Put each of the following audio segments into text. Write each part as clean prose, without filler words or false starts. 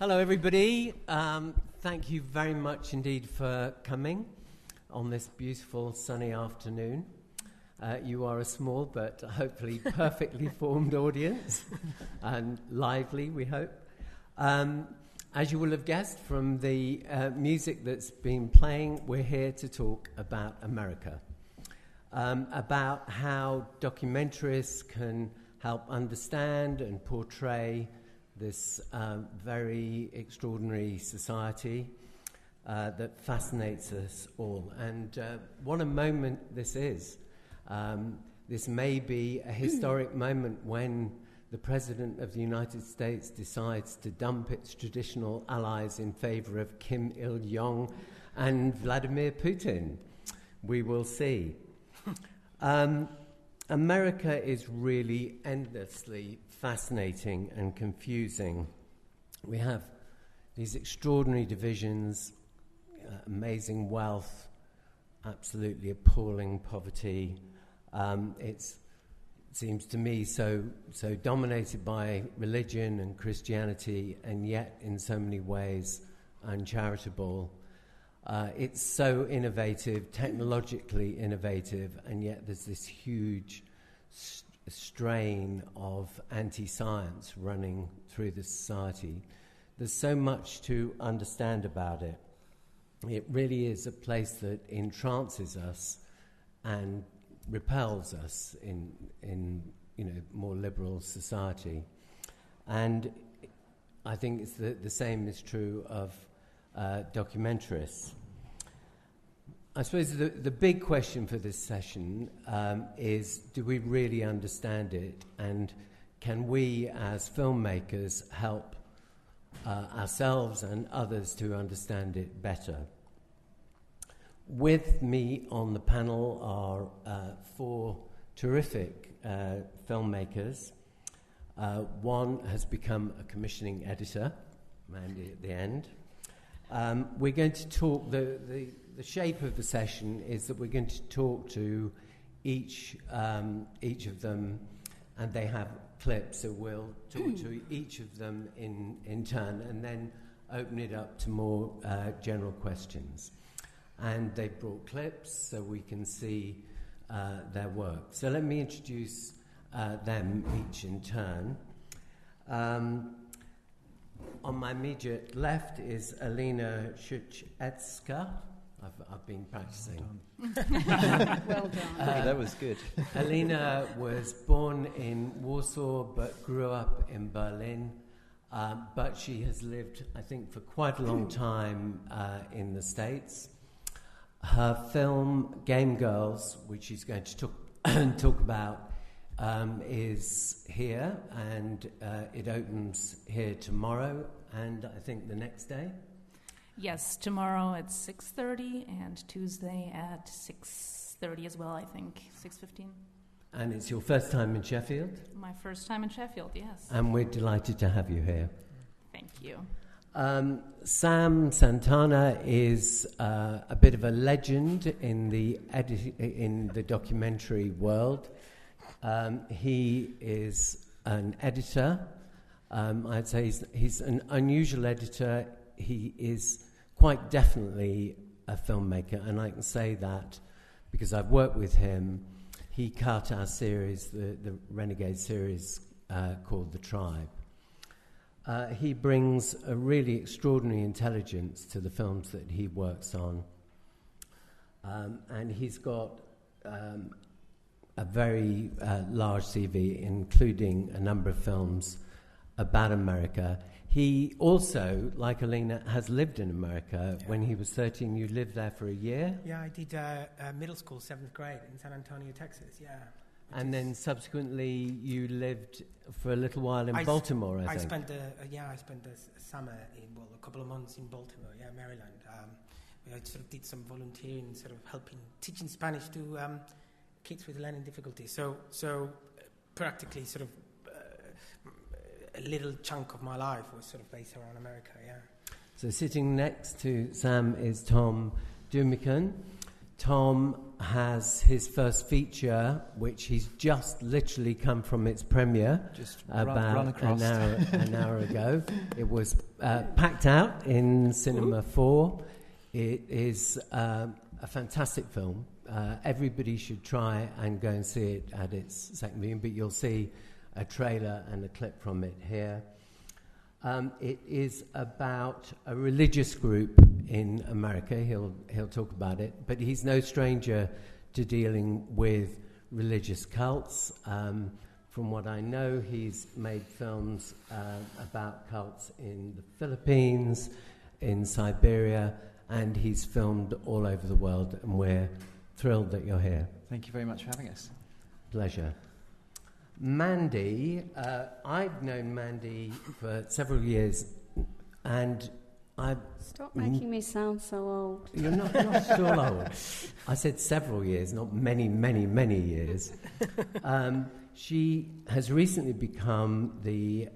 Hello, everybody. Thank you very much indeed for coming on this beautiful sunny afternoon. You are a small but hopefully perfectly formed audience and lively, we hope. As you will have guessed from the music that's been playing, we're here to talk about America, about how documentaries can help understand and portray this very extraordinary society that fascinates us all. And what a moment this is. This may be a historic moment when the President of the United States decides to dump its traditional allies in favor of Kim Il-jong and Vladimir Putin. We will see. America is really endlessly fascinating and confusing. We have these extraordinary divisions, amazing wealth, absolutely appalling poverty. It seems to me so dominated by religion and Christianity, and yet in so many ways uncharitable. It's so innovative, technologically innovative, and yet there's this huge strain of anti-science running through the society. There's so much to understand about it. It really is a place that entrances us and repels us in more liberal society. And I think it's the same is true of documentarists. I suppose the big question for this session is, do we really understand it, and can we as filmmakers help ourselves and others to understand it better? With me on the panel are four terrific filmmakers. One has become a commissioning editor, Mandy at the end. We're going to talk, the shape of the session is that we're going to talk to each of them, and they have clips, so we'll talk to each of them in turn and then open it up to more general questions. And they've brought clips so we can see their work. So let me introduce them each in turn. On my immediate left is Alina Skrzeszewska. I've been practicing. Well done. That was good. Alina was born in Warsaw but grew up in Berlin. But she has lived, I think, for quite a long time in the States. Her film, Game Girls, which she's going to talk about, is here, and it opens here tomorrow, and I think the next day. Yes, tomorrow at 6:30 and Tuesday at 6:30 as well, I think, 6:15. And it's your first time in Sheffield? My first time in Sheffield, yes. And we're delighted to have you here. Thank you. Santana is a bit of a legend in the documentary world. He is an editor. I'd say he's an unusual editor. He is quite definitely a filmmaker, and I can say that because I've worked with him. He cut our series, the Renegade series called The Tribe. He brings a really extraordinary intelligence to the films that he works on. And he's got a very large CV, including a number of films about America. He also, like Alina, has lived in America. Yeah. When he was 13, you lived there for a year? Yeah, I did middle school, 7th grade in San Antonio, Texas, yeah. And then subsequently you lived for a little while in Baltimore, I think. I spent the summer a couple of months in Baltimore, Maryland. I sort of did some volunteering, sort of teaching Spanish to kids with learning difficulties. So practically sort of a little chunk of my life was sort of based around America, yeah. So sitting next to Sam is Tom Dumican. Tom has his first feature, which he's just literally come from its premiere run across. an hour ago. It was packed out in Cinema 4. It is a fantastic film. Everybody should try and go and see it at its second viewing, but you'll see a trailer and a clip from it here. It is about a religious group in America. He'll talk about it, but he's no stranger to dealing with religious cults. From what I know, he's made films about cults in the Philippines, in Siberia, and he's filmed all over the world, and we're thrilled that you're here. Thank you very much for having us. Pleasure. Mandy, I've known Mandy for several years, and I've... Stop making me sound so old. You're not so old. I said several years, not many, many, many years. She has recently become the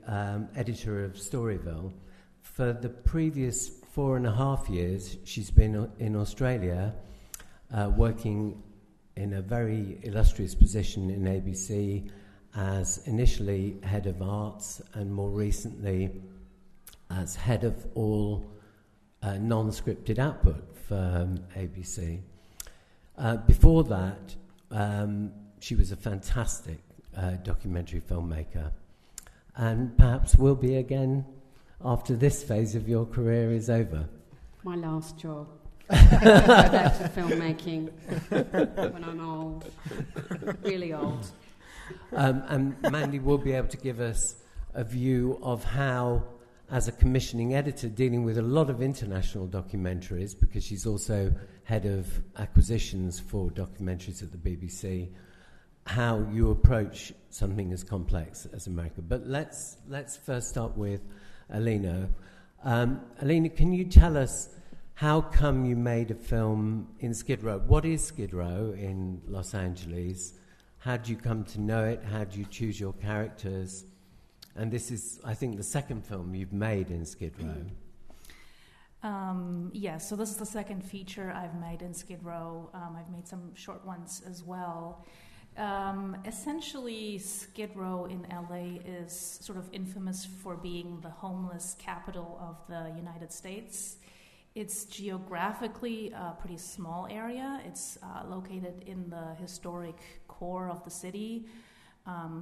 editor of Storyville. For the previous 4.5 years, she's been in Australia, working in a very illustrious position in ABC, as initially head of arts and more recently as head of all non-scripted output for ABC. Before that, she was a fantastic documentary filmmaker, and perhaps will be again after this phase of your career is over. My last job. Go back to filmmaking when I'm old, really old. And Mandy will be able to give us a view of how, as a commissioning editor dealing with a lot of international documentaries, because she's also head of acquisitions for documentaries at the BBC, how you approach something as complex as America. But let's first start with Alina. Alina, can you tell us how come you made a film in Skid Row? What is Skid Row in Los Angeles? How do you come to know it? How do you choose your characters? And this is, I think, the second film you've made in Skid Row. Yes, so this is the second feature I've made in Skid Row. I've made some short ones as well. Essentially, Skid Row in LA is sort of infamous for being the homeless capital of the United States. It's geographically a pretty small area. It's located in the historic core of the city,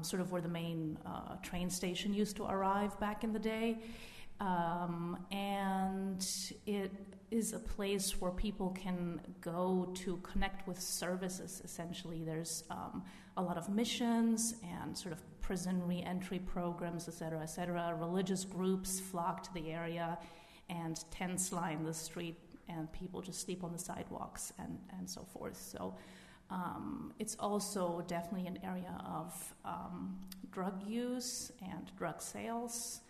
sort of where the main train station used to arrive back in the day. And it is a place where people can go to connect with services, essentially. There's a lot of missions and sort of prison re-entry programs, et cetera, Religious groups flock to the area, and tents line the street, and people just sleep on the sidewalks and so forth. So it's also definitely an area of drug use and drug sales.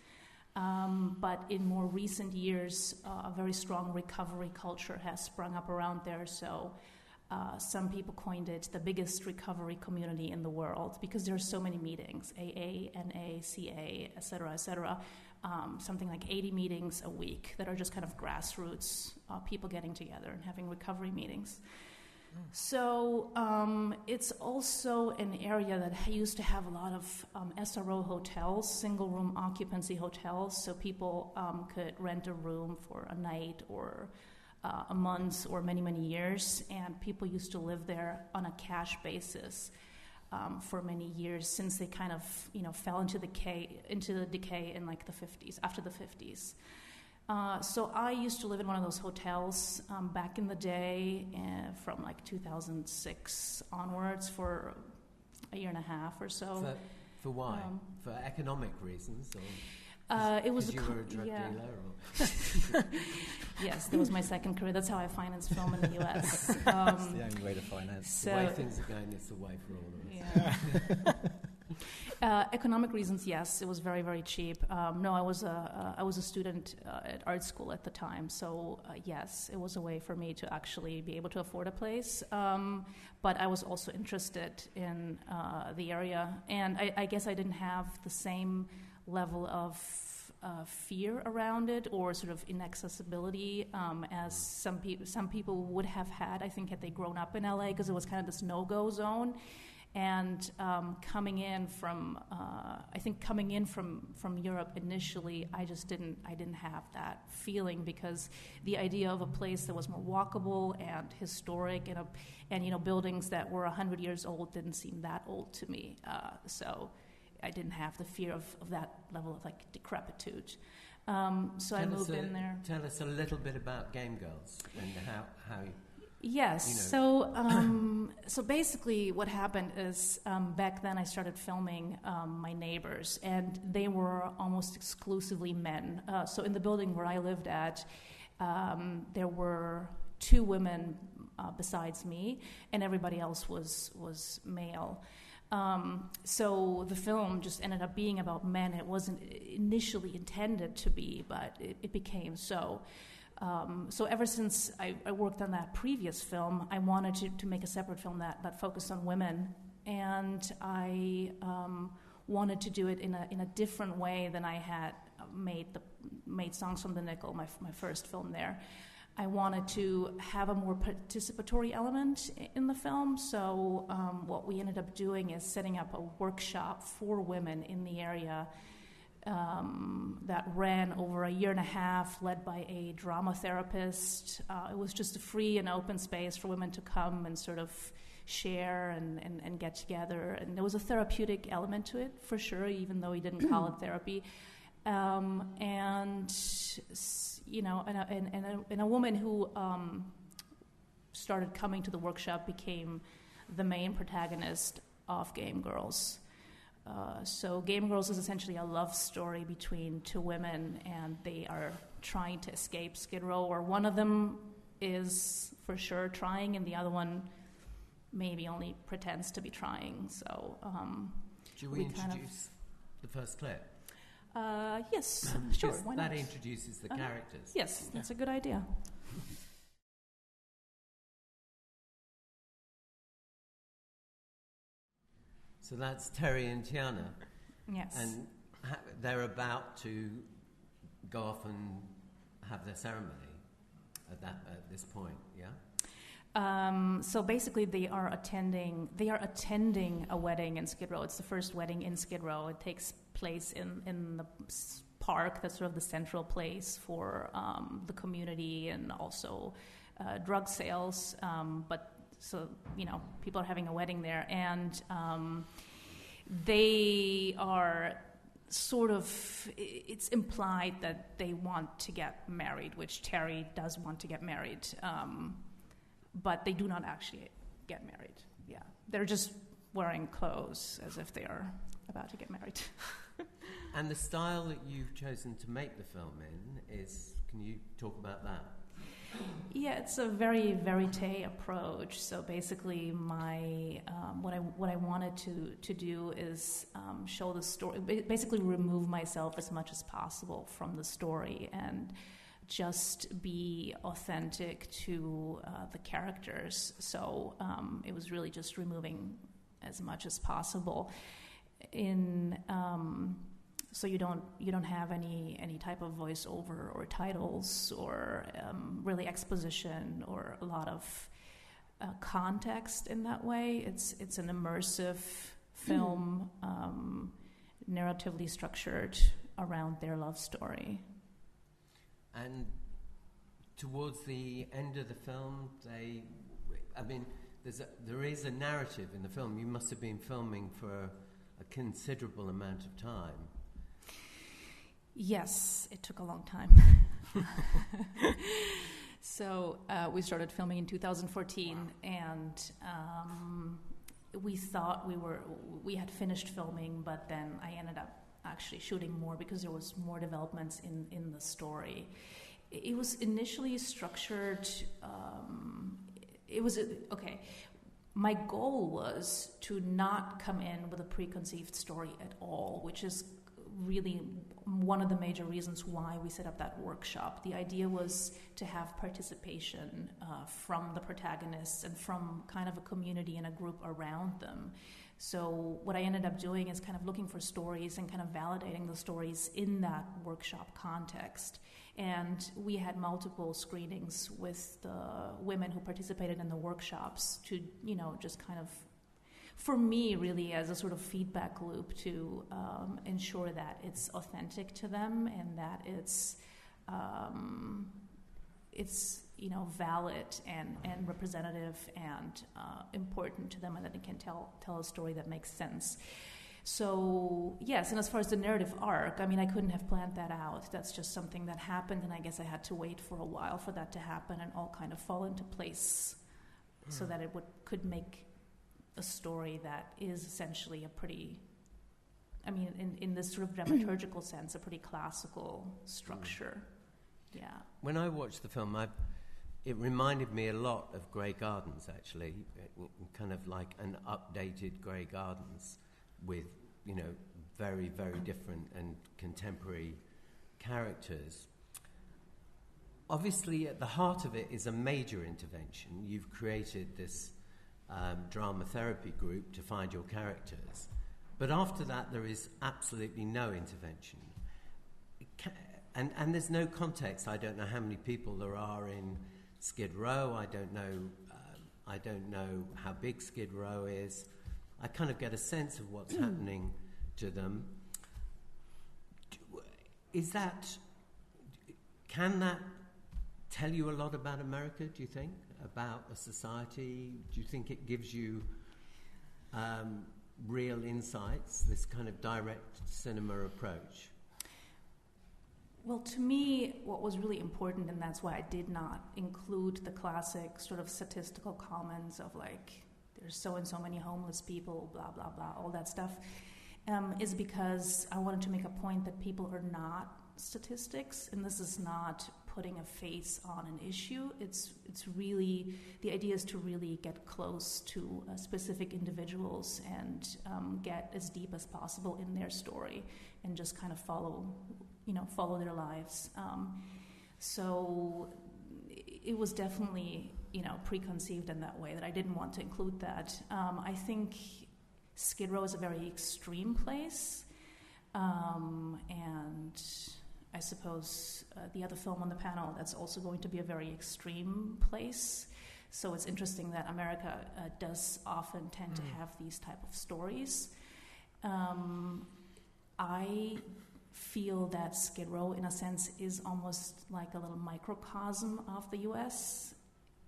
But in more recent years, a very strong recovery culture has sprung up around there. So some people coined it the biggest recovery community in the world because there are so many meetings, AA, NA, CA, et cetera, something like 80 meetings a week that are just kind of grassroots, people getting together and having recovery meetings. So it's also an area that used to have a lot of SRO hotels, single-room occupancy hotels, so people could rent a room for a night or a month or many, many years, and people used to live there on a cash basis for many years since they kind of, fell into the decay in like the 50s, after the 50s. So I used to live in one of those hotels back in the day from like 2006 onwards for a year and a half or so. For why? For economic reasons? Or it was you were a drug dealer? Or? Yes, that was my second career. That's how I financed film in the U.S. That's the only way to finance. So, the way things are going, it's the way for all of us. Yeah. Economic reasons, yes, it was very, very cheap. No, I was a student at art school at the time, so yes, it was a way for me to actually be able to afford a place. But I was also interested in the area, and I guess I didn't have the same level of fear around it, or sort of inaccessibility, as some people would have had, I think, had they grown up in LA, because it was kind of this no-go zone. And coming in from Europe initially, I didn't have that feeling, because the idea of a place that was more walkable and historic and buildings that were 100 years old didn't seem that old to me. So I didn't have the fear of that level of like decrepitude. So I moved in there. Tell us a little bit about Game Girls and how Yes. So basically, what happened is back then I started filming my neighbors, and they were almost exclusively men. So in the building where I lived at, there were 2 women besides me, and everybody else was male. So the film just ended up being about men. It wasn't initially intended to be, but it became so. So ever since I worked on that previous film, I wanted to make a separate film that focused on women, and I wanted to do it in a different way than I had made Songs from the Nickel, my first film there. I wanted to have a more participatory element in the film, so what we ended up doing is setting up a workshop for women in the area that ran over a year and a half, led by a drama therapist. It was just a free and open space for women to come and sort of share and get together. And there was a therapeutic element to it, for sure, even though he didn't call it therapy. And a woman who started coming to the workshop became the main protagonist of Game Girls. So Game Girls is essentially a love story between 2 women, and they are trying to escape Skid Row, or one of them is for sure trying, and the other one maybe only pretends to be trying. So should we introduce the first clip? Yes, sure, why not? That introduces the characters. Yes, that's a good idea. So that's Terry and Tiana. Yes. And they're about to go off and have their ceremony at this point, yeah? So basically they are attending a wedding in Skid Row. It's the first wedding in Skid Row. It takes place in the park. That's sort of the central place for the community, and also drug sales. So, people are having a wedding there, and they are sort of, it's implied that they want to get married, which Terry does want to get married, but they do not actually get married. Yeah, they're just wearing clothes as if they are about to get married. And the style that you've chosen to make the film in can you talk about that? Yeah, it's a very verite approach. So basically, what I wanted to do is show the story. Basically, remove myself as much as possible from the story and just be authentic to the characters. So it was really just removing as much as possible. So you don't have any type of voiceover or titles or really exposition or a lot of context in that way. It's an immersive film, narratively structured around their love story. And towards the end of the film, there is a narrative in the film. You must have been filming for a considerable amount of time. Yes, it took a long time. So we started filming in 2014, and we thought we had finished filming, but then I ended up actually shooting more because there was more developments in the story. It was initially structured. My goal was to not come in with a preconceived story at all, which is really one of the major reasons why we set up that workshop. The idea was to have participation from the protagonists and from kind of a community and a group around them. So what I ended up doing is kind of looking for stories and kind of validating the stories in that workshop context. And we had multiple screenings with the women who participated in the workshops to, just kind of, for me, really as a sort of feedback loop to ensure that it's authentic to them and that it's valid and representative and important to them, and that it can tell a story that makes sense. So, yes, and as far as the narrative arc, I mean, I couldn't have planned that out. That's just something that happened, and I guess I had to wait for a while for that to happen and all kind of fall into place so that it could make a story that is essentially a pretty, I mean, in this sort of dramaturgical sense, a pretty classical structure. Yeah. When I watched the film, it reminded me a lot of Grey Gardens, actually, kind of like an updated Grey Gardens with, very, very different and contemporary characters. Obviously, at the heart of it is a major intervention. You've created this drama therapy group to find your characters. But after that, there is absolutely no intervention. And there's no context. I don't know how many people there are in Skid Row. I don't know how big Skid Row is. I kind of get a sense of what's happening to them. Can that tell you a lot about America, do you think? About a society? Do you think it gives you real insights, this kind of direct cinema approach? Well, to me, what was really important, and that's why I did not include the classic sort of statistical comments of like, there's so and so many homeless people, blah, blah, blah, all that stuff, is because I wanted to make a point that people are not statistics, and this is not putting a face on an issue. It's really, the idea is to really get close to specific individuals and get as deep as possible in their story and just kind of follow their lives. So it was definitely, preconceived in that way that I didn't want to include that. I think Skid Row is a very extreme place, and I suppose the other film on the panel, that's also going to be a very extreme place. So it's interesting that America does often tend to have these type of stories. I feel that Skid Row, in a sense, is almost like a little microcosm of the U.S.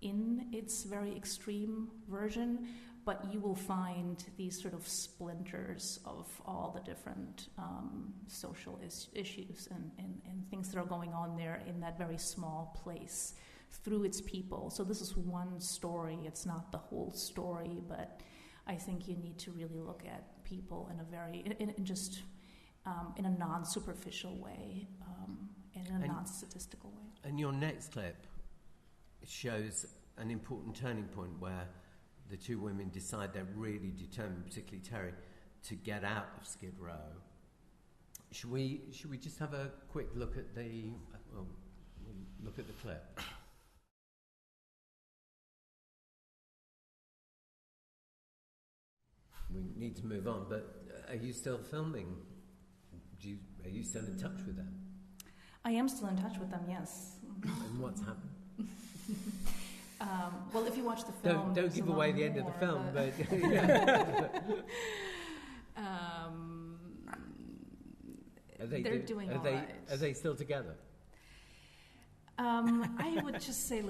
in its very extreme version, but you will find these sort of splinters of all the different social issues and things that are going on there in that very small place through its people. So this is one story. It's not the whole story, but I think you need to really look at people in a very, in a non-superficial way, and in a non-statistical way. And your next clip shows an important turning point where the two women decide they're really determined, particularly Terry, to get out of Skid Row. Should we just have a quick look at the clip? We need to move on, but are you still filming? Are you still in touch with them? I am still in touch with them, yes. And what's happened? Well, if you watch the film... Don't give away the end of the film, but... they're doing all right. Are they still together? I would just say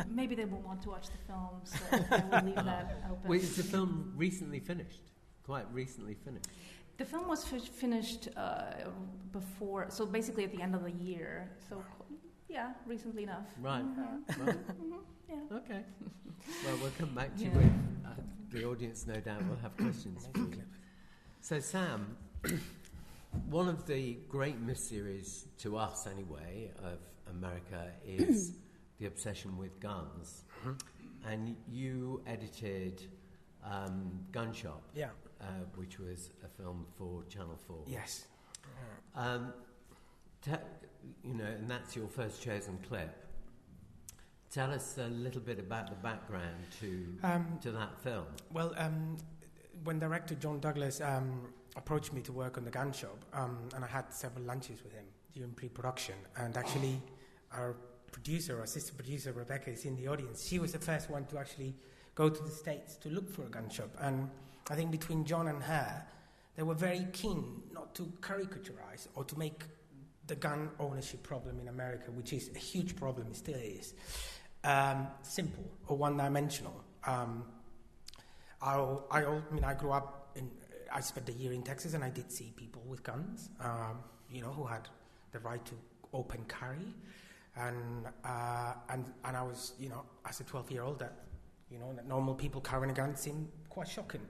maybe they will want to watch the film, so I will leave that open. Wait, is the film recently finished? Quite recently finished? The film was finished before, so basically at the end of the year. So, yeah, recently enough. Right. Mm-hmm. Right. Mm-hmm. Yeah. Okay. Well, we'll come back to you with the audience, no doubt, will have questions for you. So, Sam, one of the great mysteries, to us anyway, of America is the obsession with guns. And you edited Gunshot. Yeah. Which was a film for Channel 4. Yes. And that's your first chosen clip. Tell us a little bit about the background to that film. Well, when director John Douglas approached me to work on the gun shop, and I had several lunches with him during pre-production, and actually our assistant producer Rebecca is in the audience. She was the first one to actually go to the States to look for a gun shop, and I think between John and her, they were very keen not to caricaturize or to make the gun ownership problem in America, which is a huge problem, it still is, simple or one-dimensional. I grew up I spent a year in Texas, and I did see people with guns, who had the right to open carry, and I was, as a 12-year-old, that normal people carrying a gun seemed quite shocking.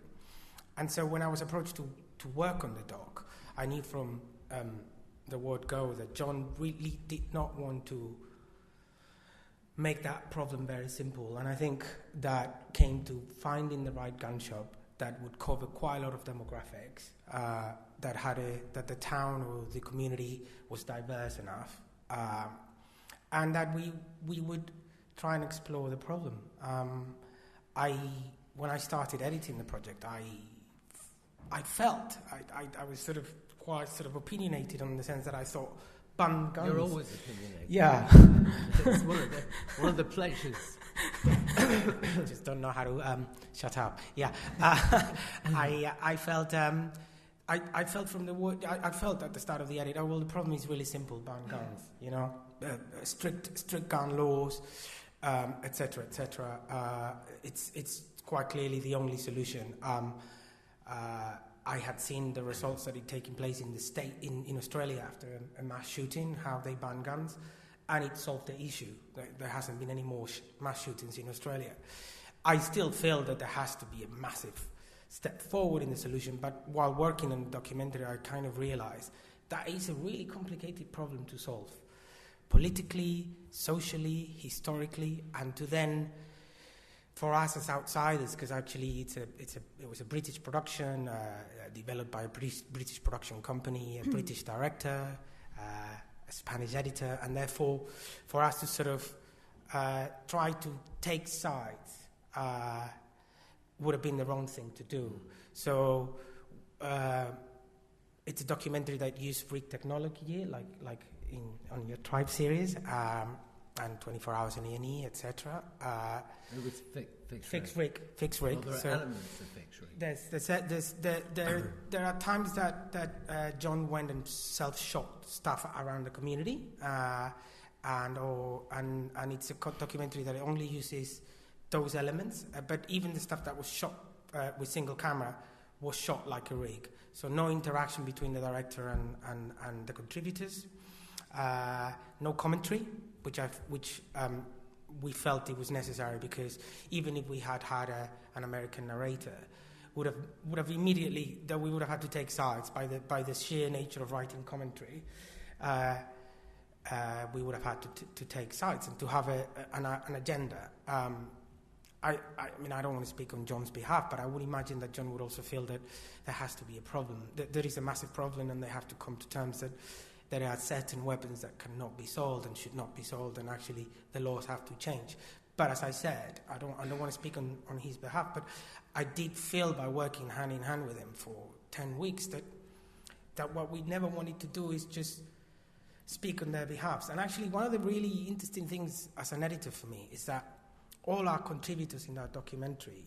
And so when I was approached to work on the doc, I knew from the word go that John really did not want to make that problem very simple. And I think that came to finding the right gun shop that would cover quite a lot of demographics, that the town or the community was diverse enough, and that we would try and explore the problem. When I started editing the project, I felt I was sort of quite sort of opinionated in the sense that I thought bun guns. You're always opinionated. Yeah, it's one of the pleasures. Just don't know how to shut up. Yeah, I felt. I felt from the word. I felt at the start of the edit. Oh well, the problem is really simple: ban guns. Strict gun laws, etc., etc. It's quite clearly the only solution. I had seen the results that had taken place in the state in Australia after a mass shooting, how they banned guns, and it solved the issue. There hasn't been any more mass shootings in Australia. I still feel that there has to be a massive step forward in the solution, but while working on the documentary, I kind of realized that it's a really complicated problem to solve, politically, socially, historically, and to then, for us as outsiders, because actually it was a British production, developed by a British production company, a British director, a Spanish editor, and therefore for us to sort of try to take sides would have been the wrong thing to do. So it's a documentary that used freak technology, like on your Tribe series, and 24 Hours in E&E, etc. It was fixed rig. Well, there are elements of fixed rig. There are times that John went and self-shot stuff around the community, and it's a documentary that only uses those elements. But even the stuff that was shot with single camera was shot like a rig. So no interaction between the director and the contributors. No commentary, which we felt it was necessary, because even if we had an American narrator, would have immediately that we would have had to take sides by the sheer nature of writing commentary. We would have had to take sides and to have an agenda. I mean, I don't want to speak on John's behalf, but I would imagine that John would also feel that there has to be a problem. That there is a massive problem, and they have to come to terms that there are certain weapons that cannot be sold and should not be sold, and actually the laws have to change. But as I said, I don't want to speak on his behalf, but I did feel by working hand in hand with him for 10 weeks that what we never wanted to do is just speak on their behalves. And actually one of the really interesting things as an editor for me is that all our contributors in that documentary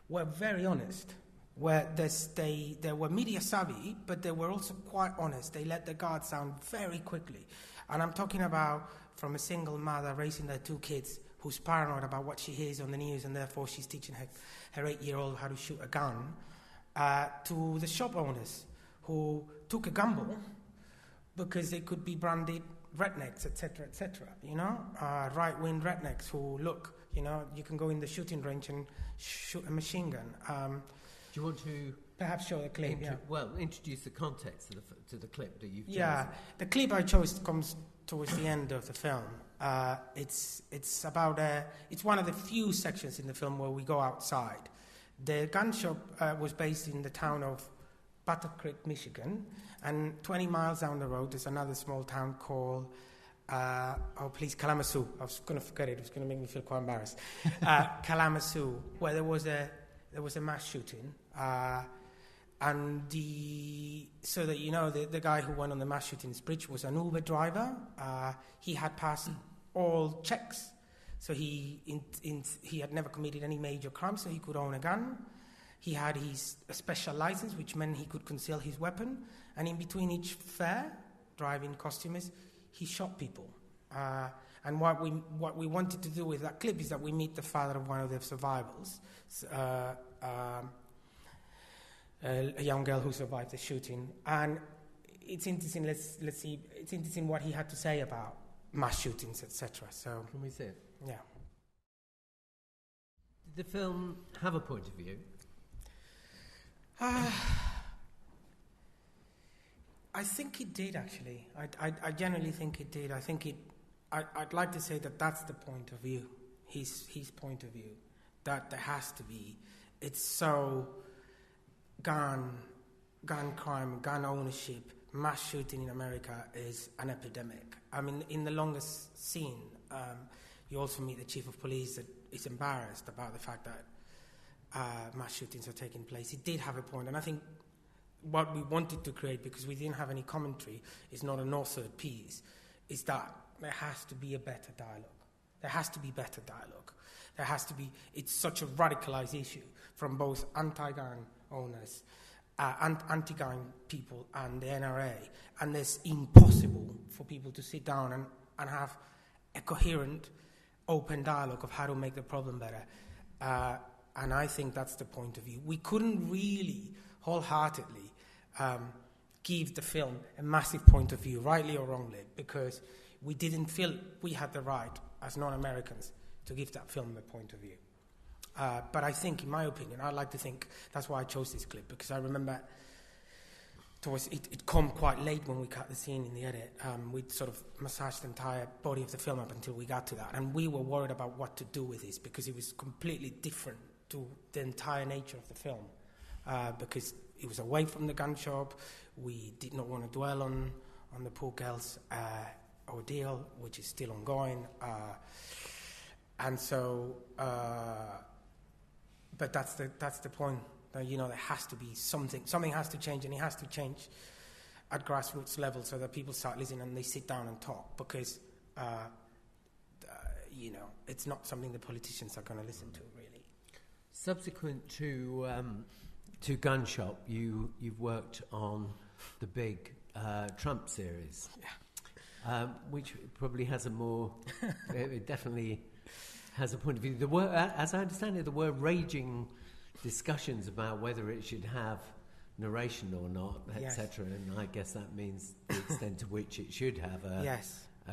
were very honest. They were media savvy, but they were also quite honest. They let the guards down very quickly. And I'm talking about from a single mother raising their 2 kids who's paranoid about what she hears on the news, and therefore she's teaching her 8-year-old how to shoot a gun, to the shop owners who took a gamble because they could be branded rednecks, etc., etc. Right-wing rednecks who look, you can go in the shooting range and shoot a machine gun. Do you want to perhaps show the clip? Introduce the context to the clip that you've chosen. Yeah, the clip I chose comes towards the end of the film. It's about it's one of the few sections in the film where we go outside. The gun shop was based in the town of Butter Creek, Michigan, and 20 miles down the road there's another small town called Kalamazoo. I was going to forget it. It was going to make me feel quite embarrassed. Kalamazoo, where there was a there was a mass shooting, and the guy who went on the mass shooting's bridge was an Uber driver. He had passed all checks, so he had never committed any major crime, so he could own a gun. He had his special license, which meant he could conceal his weapon. And in between each fare, driving customers, he shot people. And what we wanted to do with that clip is that we meet the father of one of the survivors, a young girl who survived the shooting. And it's interesting. Let's see. It's interesting what he had to say about mass shootings, etc. So can we see it? Yeah. Did the film have a point of view? I think it did, actually. I genuinely think it did. I'd like to say that that's the point of view, his point of view, that there has to be. It's so gun crime, gun ownership, mass shooting in America is an epidemic. I mean, in the longest scene, you also meet the chief of police that is embarrassed about the fact that mass shootings are taking place. It did have a point, and I think what we wanted to create, because we didn't have any commentary, is not an authored piece, is that there has to be a better dialogue. There has to be better dialogue. There has to be, it's such a radicalized issue from both anti-gun owners, anti-gun people and the NRA, and it's impossible for people to sit down and have a coherent, open dialogue of how to make the problem better. And I think that's the point of view. We couldn't really wholeheartedly give the film a massive point of view, rightly or wrongly, because we didn't feel we had the right, as non-Americans, to give that film a point of view. But I think, in my opinion, I'd like to think that's why I chose this clip, because I remember it come quite late when we cut the scene in the edit. We'd sort of massaged the entire body of the film up until we got to that. And we were worried about what to do with this, because it was completely different to the entire nature of the film, because it was away from the gun shop. We did not want to dwell on the poor girl's ordeal, which is still ongoing. And so, but that's the point. There has to be something has to change, and it has to change at grassroots level so that people start listening and they sit down and talk, because it's not something the politicians are going to listen to, really. Subsequent to Gun Shop, you've worked on the big Trump series, which probably has a more it definitely has a point of view. There were, as I understand it, there were raging discussions about whether it should have narration or not, etc. And I guess that means the extent to which it should have a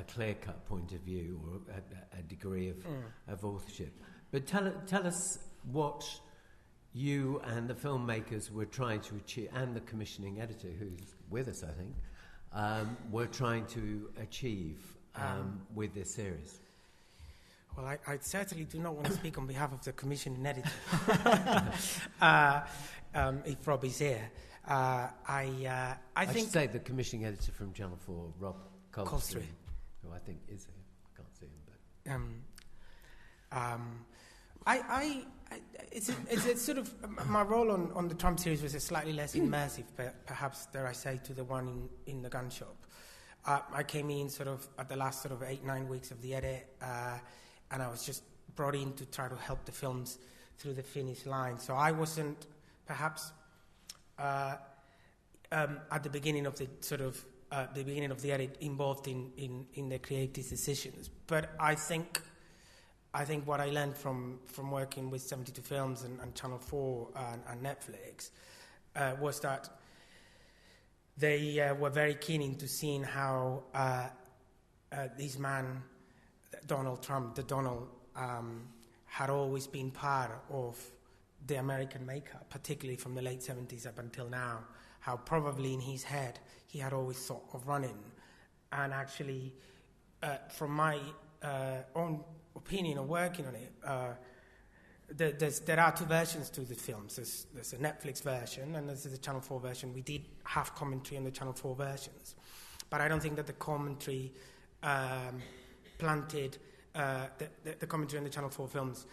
clear-cut point of view or a degree of authorship. But tell us what you and the filmmakers were trying to achieve, and the commissioning editor, who's with us, I think, were trying to achieve with this series. Well, I certainly do not want to speak on behalf of the commissioning editor. If Rob is here. I think should say the commissioning editor from Channel 4, Rob Colstree, who I think is here. I can't see him, but... It's sort of my role on the Trump series was a slightly less immersive, perhaps dare I say, to the one in the gun shop. I came in sort of at the last sort of 8-9 weeks of the edit, and I was just brought in to try to help the films through the finish line. So I wasn't perhaps at the beginning of the sort of the beginning of the edit involved in the creative decisions, but I think what I learned from working with 72 Films and Channel 4 and Netflix was that they were very keen into seeing how this man, Donald Trump, had always been part of the American makeup, particularly from the late 70s up until now, how probably in his head he had always thought of running. And actually, from my own opinion of working on it, there are two versions to the films. There's a Netflix version and there's a Channel 4 version. We did have commentary on the Channel 4 versions, but I don't think that the commentary planted the commentary on the Channel 4 films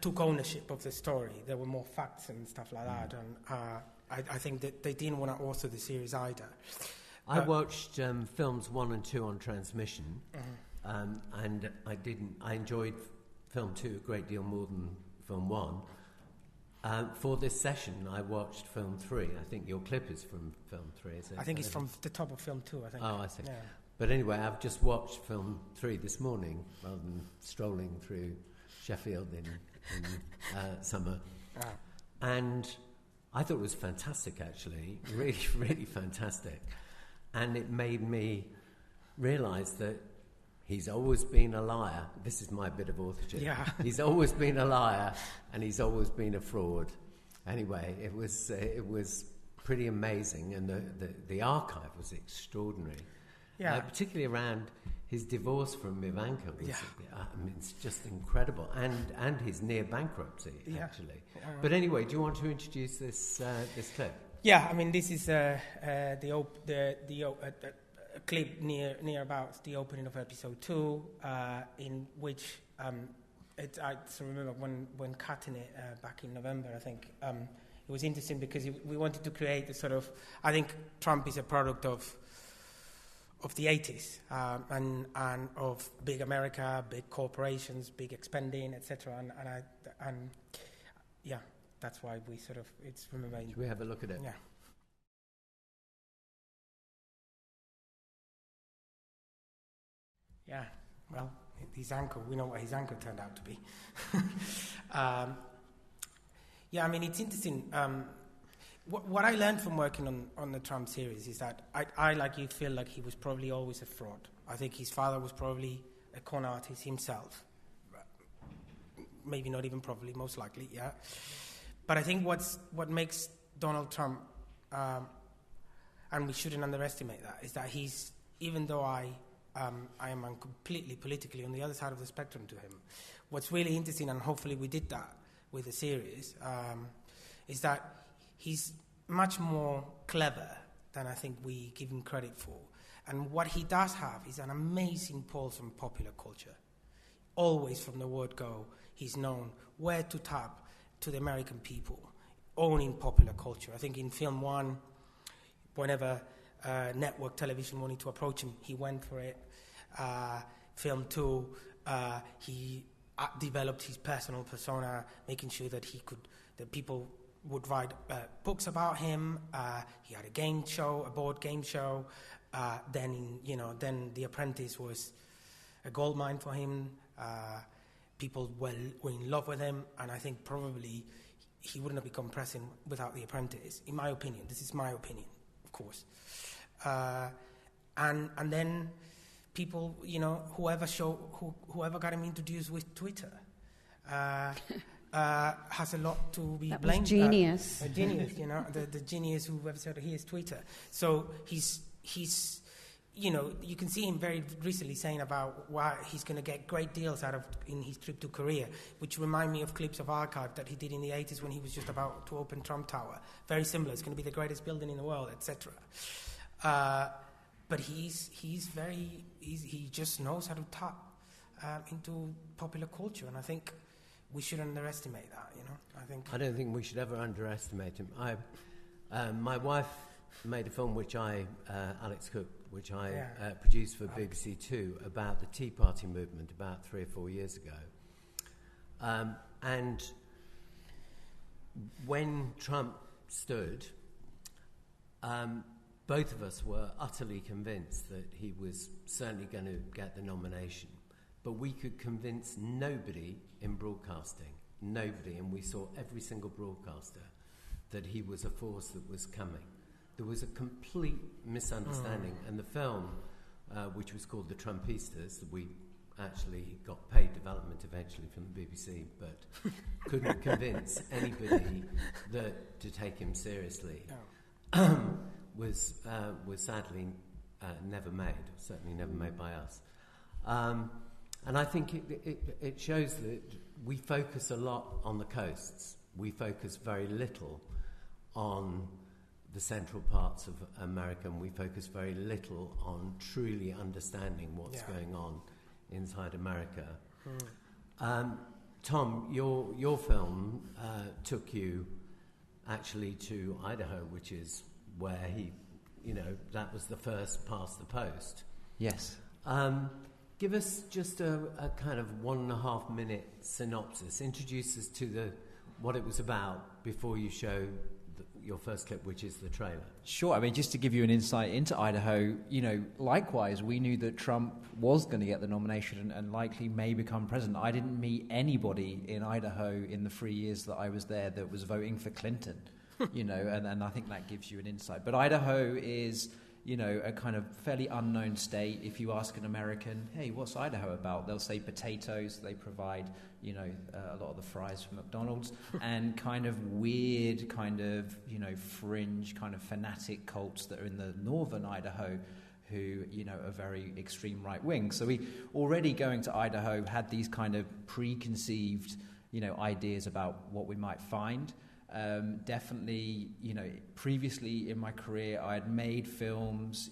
took ownership of the story. There were more facts and stuff like that, and I think that they didn't want to author the series either. I watched films 1 and 2 on transmission, and I enjoyed film 2 a great deal more than film 1. For this session, I watched film 3. I think your clip is from film 3, is it? I think it's from the top of film 2, I think. Oh, I see. Yeah. But anyway, I've just watched film 3 this morning, rather than strolling through Sheffield in summer. And I thought it was fantastic, actually. Really, really fantastic. And it made me realise that he's always been a liar. This is my bit of authorship. Yeah. He's always been a liar, and he's always been a fraud. Anyway, it was pretty amazing, and the archive was extraordinary. Yeah. Particularly around his divorce from Ivanka. I mean, it's just incredible, and his near bankruptcy, actually. But anyway, do you want to introduce this clip? Yeah, I mean, this is the clip near about the opening of episode 2, in which I remember when cutting it back in November, I think it was interesting because we wanted to create a sort of, I think Trump is a product of the 80s and of big America, big corporations, big expending, etc. And that's why we sort of, it's remember. Should we have a look at it? Yeah. Yeah, well, his ankle, we know what his ankle turned out to be. I mean, it's interesting. What I learned from working on the Trump series is that I, like you, feel like he was probably always a fraud. I think his father was probably a con artist himself. Maybe not even probably, most likely, yeah. But I think what makes Donald Trump, and we shouldn't underestimate that, is that he's, even though I am completely politically on the other side of the spectrum to him, what's really interesting, and hopefully we did that with the series, is that he's much more clever than I think we give him credit for. And what he does have is an amazing pulse on popular culture. Always from the word go, he's known where to tap to the American people, owning popular culture. I think in film 1, whenever network television wanted to approach him, he went for it. Film 2, he developed his personal persona, making sure that that people would write books about him. He had a board game show. Then The Apprentice was a goldmine for him. People were in love with him, and I think probably he wouldn't have become president without The Apprentice, in my opinion. This is my opinion, of course. And then people, whoever got him introduced with Twitter has a lot to be that blamed. Was genius. A genius, the genius whoever said he is Twitter. So he's you can see him very recently saying about why he's going to get great deals in his trip to Korea, which remind me of clips of archive that he did in the 80s when he was just about to open Trump Tower. Very similar. It's going to be the greatest building in the world, etc. But he just knows how to tap into popular culture, and I think we should underestimate that. I don't think we should ever underestimate him. My wife made a film Alex Cook, which I produced for BBC Two about the Tea Party movement about 3 or 4 years ago. And when Trump stood, both of us were utterly convinced that he was certainly going to get the nomination. But we could convince nobody in broadcasting, nobody, and we saw every single broadcaster, that he was a force that was coming. There was a complete misunderstanding, and the film, which was called The Trumpistas, that we actually got paid development eventually from the BBC, but couldn't convince anybody to take him seriously, was sadly never made, certainly never made by us. And I think it shows that we focus a lot on the coasts. We focus very little on the central parts of America, and we focus very little on truly understanding what's going on inside America. Tom, your film took you actually to Idaho, which is where he, that was the first past the post. Yes. Give us just a kind of 1.5 minute synopsis. Introduce us to what it was about before you show your first clip, which is the trailer. Sure. I mean, just to give you an insight into Idaho, likewise, we knew that Trump was going to get the nomination and likely may become president. I didn't meet anybody in Idaho in the 3 years that I was there that was voting for Clinton, and I think that gives you an insight. But Idaho is, a kind of fairly unknown state. If you ask an American, hey, what's Idaho about? They'll say potatoes. They provide, a lot of the fries from McDonald's, and kind of weird, fringe, kind of fanatic cults that are in the northern Idaho who, are very extreme right-wing. So we already going to Idaho had these kind of preconceived, ideas about what we might find. Definitely, previously in my career, I had made films,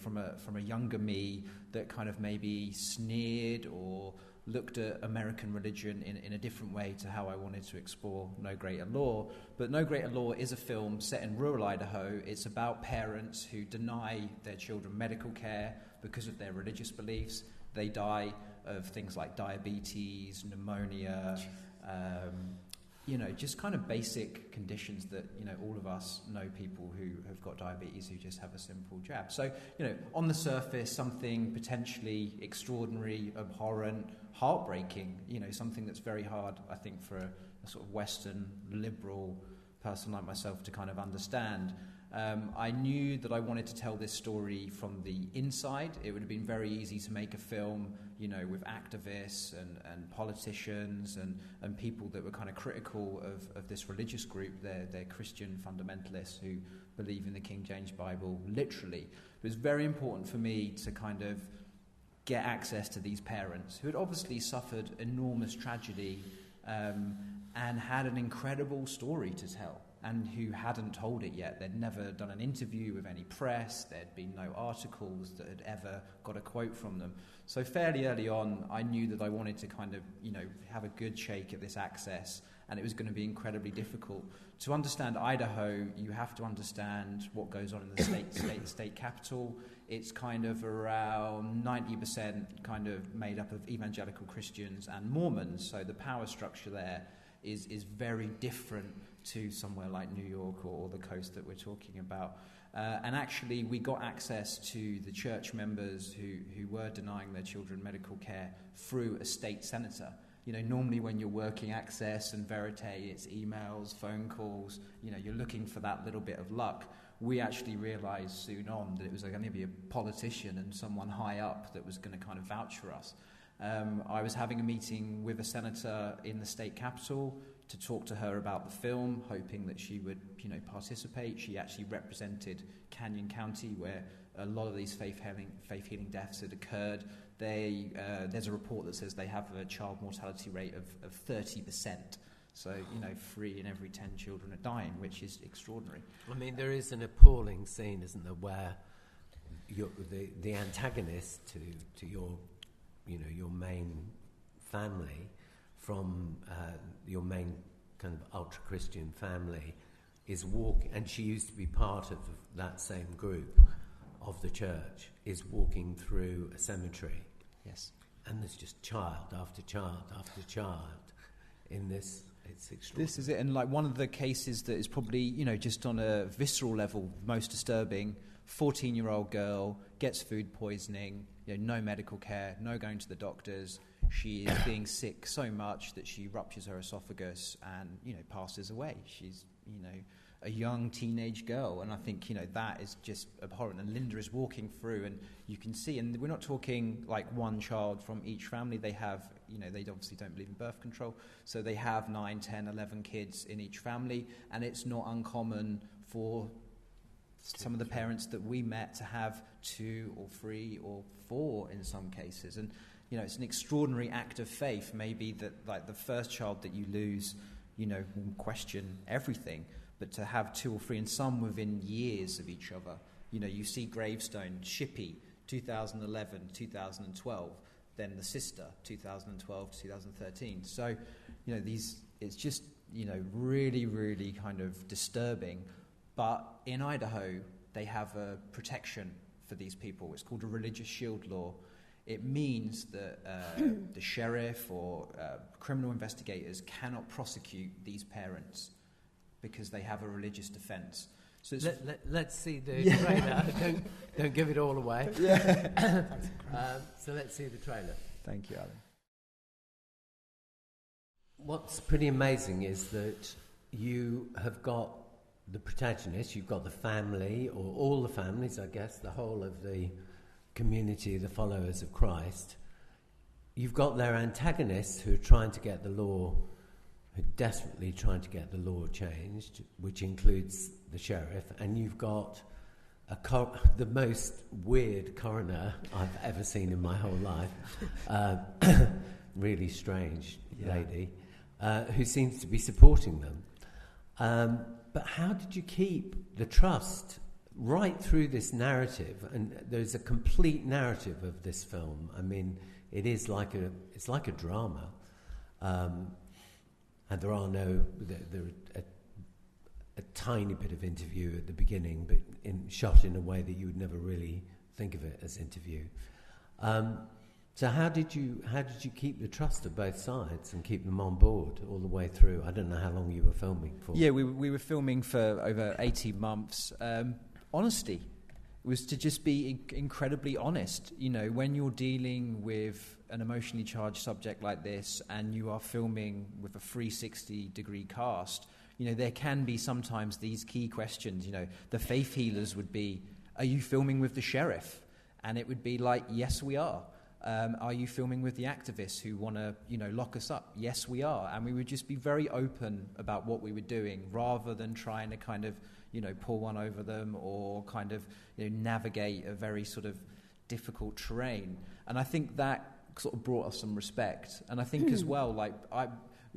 from a younger me that kind of maybe sneered or looked at American religion in a different way to how I wanted to explore No Greater Law. But No Greater Law is a film set in rural Idaho. It's about parents who deny their children medical care because of their religious beliefs. They die of things like diabetes, pneumonia, just kind of basic conditions that, all of us know people who have got diabetes who just have a simple jab. So, on the surface, something potentially extraordinary, abhorrent, heartbreaking, something that's very hard, I think, for a sort of Western liberal person like myself to kind of understand. I knew that I wanted to tell this story from the inside. It would have been very easy to make a film, with activists and politicians and people that were kind of critical of this religious group. They're Christian fundamentalists who believe in the King James Bible literally. It was very important for me to kind of get access to these parents who had obviously suffered enormous tragedy and had an incredible story to tell, and who hadn't told it yet. They'd never done an interview with any press. There'd been no articles that had ever got a quote from them. So fairly early on, I knew that I wanted to kind of, have a good shake at this access, and it was going to be incredibly difficult. To understand Idaho, you have to understand what goes on in the state capital. It's kind of around 90% kind of made up of evangelical Christians and Mormons, so the power structure there is very different to somewhere like New York or the coast that we're talking about. And actually, we got access to the church members who were denying their children medical care through a state senator. Normally when you're working access and verite, it's emails, phone calls, you're looking for that little bit of luck. We actually realized soon on that it was going to be a politician and someone high up that was going to kind of vouch for us. I was having a meeting with a senator in the state capitol to talk to her about the film, hoping that she would, participate. She actually represented Canyon County, where a lot of these faith healing deaths had occurred. There's a report that says they have a child mortality rate of 30%. So, 3 in every 10 children are dying, which is extraordinary. I mean, there is an appalling scene, isn't there, where the antagonist to your main family from your main kind of ultra-Christian family is walking, and she used to be part of that same group of the church, is walking through a cemetery. Yes. And there's just child after child after child in this. It's extraordinary. This is it, and like one of the cases that is probably, just on a visceral level, most disturbing, 14-year-old girl gets food poisoning, no medical care, no going to the doctors. She is being sick so much that she ruptures her esophagus and, passes away. She's, a young teenage girl, and I think, that is just abhorrent. And Linda is walking through, and you can see, and we're not talking like one child from each family. They have, they obviously don't believe in birth control, so they have 9, 10, 11 kids in each family, and it's not uncommon for some of the parents that we met to have 2 or 3 or 4 in some cases. And it's an extraordinary act of faith, maybe, that like the first child that you lose, will question everything, but to have 2 or 3, and some within years of each other. You see gravestone, Shippey, 2011, 2012. then the sister, 2012 to 2013. So, it's just, really, really kind of disturbing. But in Idaho, they have a protection for these people. It's called a religious shield law. It means that the sheriff or criminal investigators cannot prosecute these parents because they have a religious defense. So let's see the trailer. Don't give it all away. Yeah. So let's see the trailer. Thank you, Alan. What's pretty amazing is that you have got the protagonist, you've got the family, or all the families, I guess, the whole of the community, the followers of Christ. You've got their antagonists who are trying to get the law, who are desperately trying to get the law changed, which includes the sheriff, and you've got the most weird coroner I've ever seen in my whole life, really strange lady, who seems to be supporting them. But how did you keep the trust right through this narrative? And there's a complete narrative of this film. I mean, it's like a drama, and there are a tiny bit of interview at the beginning, but shot in a way that you would never really think of it as interview. So how did you keep the trust of both sides and keep them on board all the way through? I don't know how long you were filming for. Yeah, we were filming for over 18 months. Honesty. It was to just be incredibly honest. When you're dealing with an emotionally charged subject like this and you are filming with a 360-degree cast, there can be sometimes these key questions. The faith healers would be, are you filming with the sheriff? And it would be like, yes, we are. Are you filming with the activists who want to, lock us up? Yes, we are. And we would just be very open about what we were doing rather than trying to kind of, pull one over them or kind of, navigate a very sort of difficult terrain. And I think that sort of brought us some respect. And I think as well,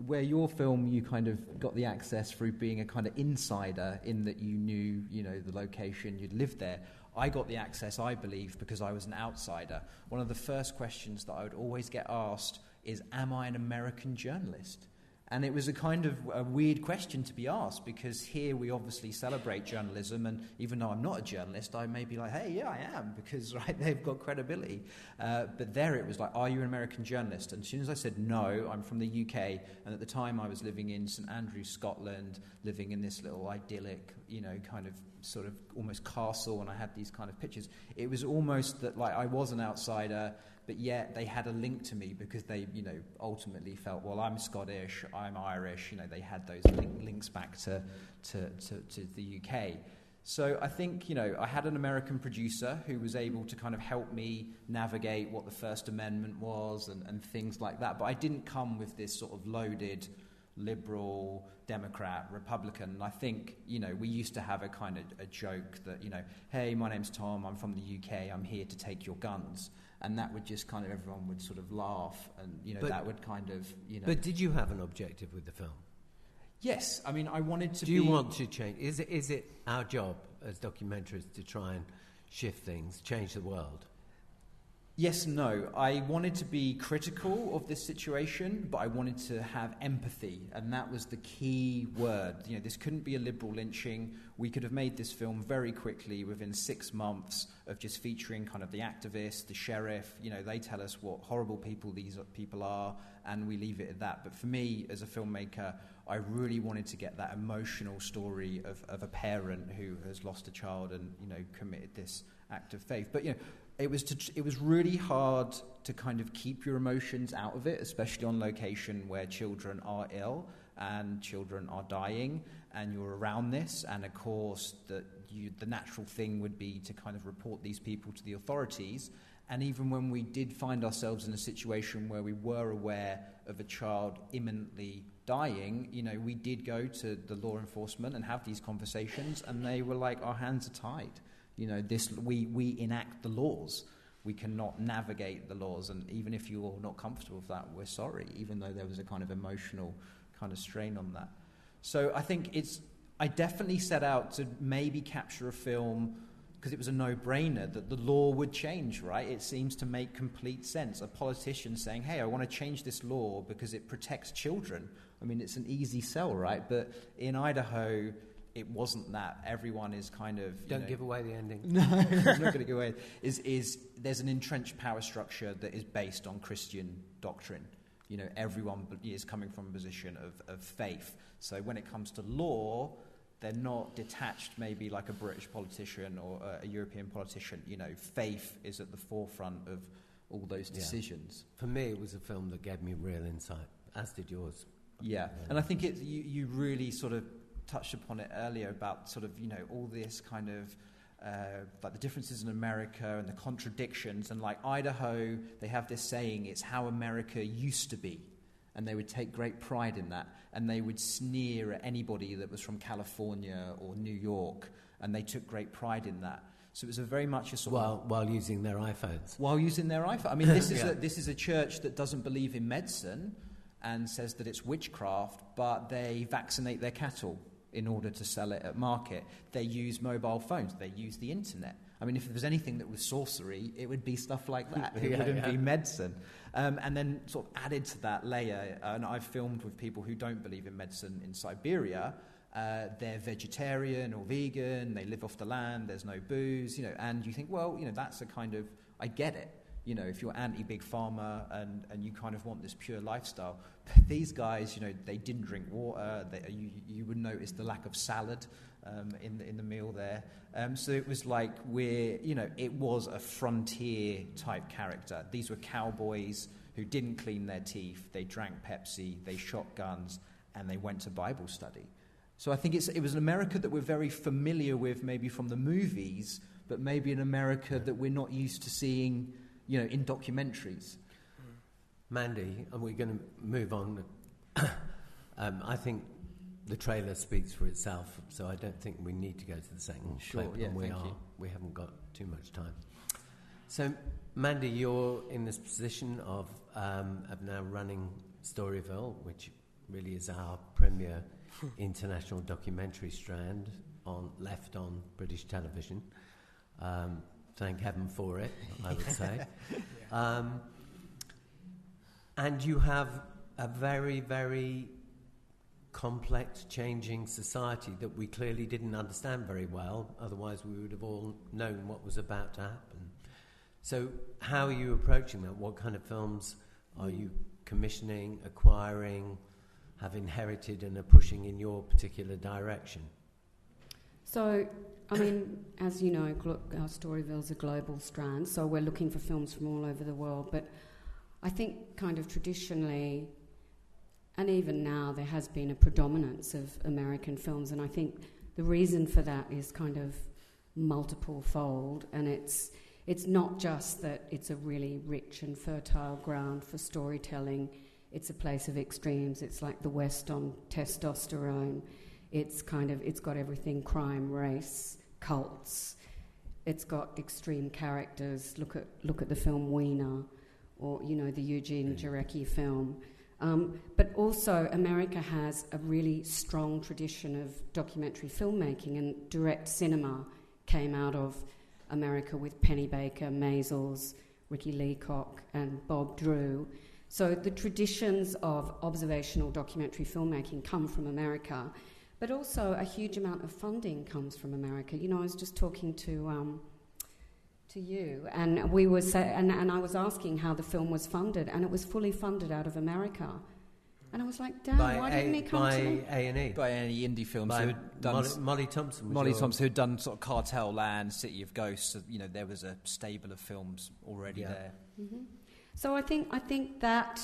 where your film, you kind of got the access through being a kind of insider in that you knew, the location, you'd lived there. I got the access, I believe, because I was an outsider. One of the first questions that I would always get asked is, am I an American journalist? And it was a kind of a weird question to be asked, because here we obviously celebrate journalism, and even though I'm not a journalist, I may be like, hey, yeah, I am, because they've got credibility. But there it was like, are you an American journalist? And as soon as I said, no, I'm from the UK, and at the time I was living in St Andrews, Scotland, living in this little idyllic, kind of sort of almost castle, and I had these kind of pictures. It was almost that I was an outsider, but yet they had a link to me because they, ultimately felt, well, I'm Scottish, I'm Irish. They had those links back to the UK. So I think, I had an American producer who was able to kind of help me navigate what the First Amendment was and things like that. But I didn't come with this sort of loaded liberal, Democrat, Republican. And I think, we used to have a kind of a joke that, hey, my name's Tom, I'm from the UK, I'm here to take your guns. And that would just kind of, everyone would sort of laugh and, that would kind of, But did you have an objective with the film? Yes. I mean, I wanted to Do you want to change? Is it our job as documentarists to try and shift things, change the world? Yes and no. I wanted to be critical of this situation, but I wanted to have empathy, and that was the key word. This couldn't be a liberal lynching. We could have made this film very quickly, within 6 months of just featuring kind of the activists, the sheriff. They tell us what horrible people these people are, and we leave it at that. But for me, as a filmmaker, I really wanted to get that emotional story of a parent who has lost a child and, committed this act of faith. But, it was really hard to kind of keep your emotions out of it, especially on location where children are ill and children are dying, and you're around this. And of course, the natural thing would be to kind of report these people to the authorities. And even when we did find ourselves in a situation where we were aware of a child imminently dying, we did go to the law enforcement and have these conversations, and they were like, our hands are tied. We enact the laws. We cannot navigate the laws, and even if you're not comfortable with that, we're sorry, even though there was a kind of emotional kind of strain on that. So I think I definitely set out to maybe capture a film because it was a no-brainer that the law would change, right? It seems to make complete sense. A politician saying, hey, I want to change this law because it protects children. I mean, it's an easy sell, right? But in Idaho, it wasn't that. Everyone is kind of... Don't give away the ending. No, I'm not going to give away. There's an entrenched power structure that is based on Christian doctrine. You know, everyone is coming from a position of faith. So when it comes to law, they're not detached maybe like a British politician or a European politician. You know, faith is at the forefront of all those decisions. For me, it was a film that gave me real insight, as did yours. Yeah, and I think you really sort of touched upon it earlier about sort of, you know, all this kind of like the differences in America and the contradictions, and like Idaho, they have this saying, it's how America used to be, and they would take great pride in that, and they would sneer at anybody that was from California or New York, and they took great pride in that. So it was a very much a sort of... While using their iPhones. While using their iPhone. I mean, this is a church that doesn't believe in medicine and says that it's witchcraft, but they vaccinate their cattle in order to sell it at market. They use mobile phones. They use the internet. I mean, if there was anything that was sorcery, it would be stuff like that. It wouldn't be medicine. And then sort of added to that layer, and I've filmed with people who don't believe in medicine in Siberia. They're vegetarian or vegan. They live off the land. There's no booze, you know. And you think, well, you know, that's a kind of, I get it. You know, if you're anti-big pharma and you kind of want this pure lifestyle. But these guys, you know, they didn't drink water. You would notice the lack of salad in the meal there. So it was like it was a frontier type character. These were cowboys who didn't clean their teeth. They drank Pepsi. They shot guns, and they went to Bible study. So I think it was an America that we're very familiar with, maybe from the movies, but maybe an America that we're not used to seeing, you know, in documentaries. Mandy, and we're going to move on. I think the trailer speaks for itself, so I don't think we need to go to the second clip. Yeah, we haven't got too much time. So, Mandy, you're in this position of now running Storyville, which really is our premier international documentary strand left on British television. Thank heaven for it, I would say. And you have a very, very complex, changing society that we clearly didn't understand very well. Otherwise, we would have all known what was about to happen. So how are you approaching that? What kind of films are you commissioning, acquiring, have inherited and are pushing in your particular direction? So, I mean, as you know, our Storyville's a global strand, so we're looking for films from all over the world. But I think kind of traditionally, and even now, there has been a predominance of American films, and I think the reason for that is kind of multiple-fold, and it's not just that it's a really rich and fertile ground for storytelling. It's a place of extremes. It's like the West on testosterone. It's got everything: crime, race, cults. It's got extreme characters. Look at the film Wiener, or the Eugene Jarecki film. But also, America has a really strong tradition of documentary filmmaking, and direct cinema came out of America with Penny Baker, Maisels, Ricky Leacock, and Bob Drew. So the traditions of observational documentary filmmaking come from America, but also a huge amount of funding comes from America. I was just talking to you, and we were and I was asking how the film was funded, and it was fully funded out of America. And I was like, damn, why didn't it come to them? By A&E. By any indie films By who had done... Molly Thompson. Molly Thompson, who'd done sort of Cartel Land, City of Ghosts. There was a stable of films already there. Mm-hmm. So I think that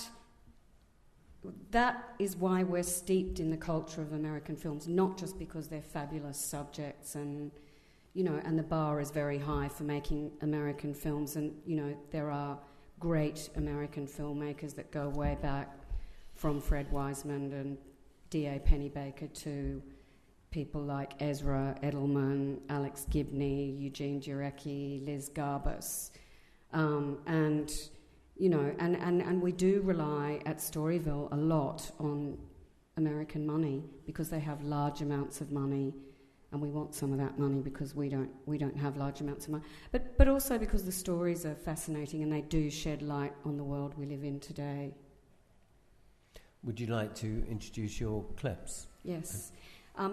is why we're steeped in the culture of American films, not just because they're fabulous subjects and the bar is very high for making American films, and there are great American filmmakers that go way back, from Fred Wiseman and D.A. Pennebaker to people like Ezra Edelman, Alex Gibney, Eugene Jarecki, Liz Garbus, and we do rely at Storyville a lot on American money because they have large amounts of money. and we want some of that money because we don't have large amounts of money. But also because the stories are fascinating and they do shed light on the world we live in today. Would you like to introduce your clips? Yes.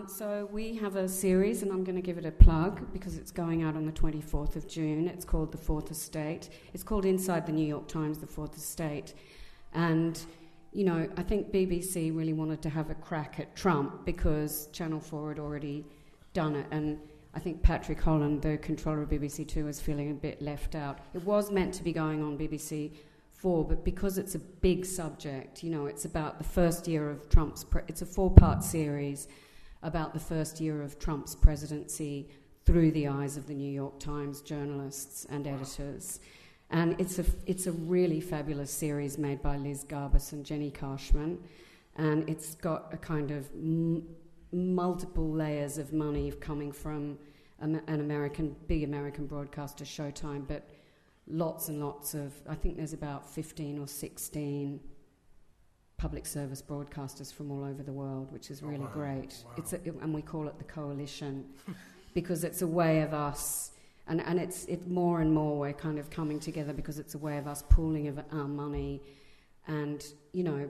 So we have a series, and I'm going to give it a plug because it's going out on the 24th of June. It's called The Fourth Estate. It's called Inside the New York Times, The Fourth Estate. And, you know, I think BBC really wanted to have a crack at Trump because Channel 4 had already done it. And I think Patrick Holland, the controller of BBC Two, was feeling a bit left out. It was meant to be going on BBC 4, but because it's a big subject, you know, it's about the first year of Trump's... it's a 4-part series about the first year of Trump's presidency through the eyes of the New York Times journalists and editors. And it's a really fabulous series made by Liz Garbus and Jenny Karshman, and it's got a kind of multiple layers of money coming from an big American broadcaster, Showtime, but lots and lots of, I think there's about 15 or 16 public service broadcasters from all over the world, which is really great. Wow. And we call it the Coalition because it's a way of us, and it's more and more we're kind of coming together because it's a way of us pooling of our money and, you know,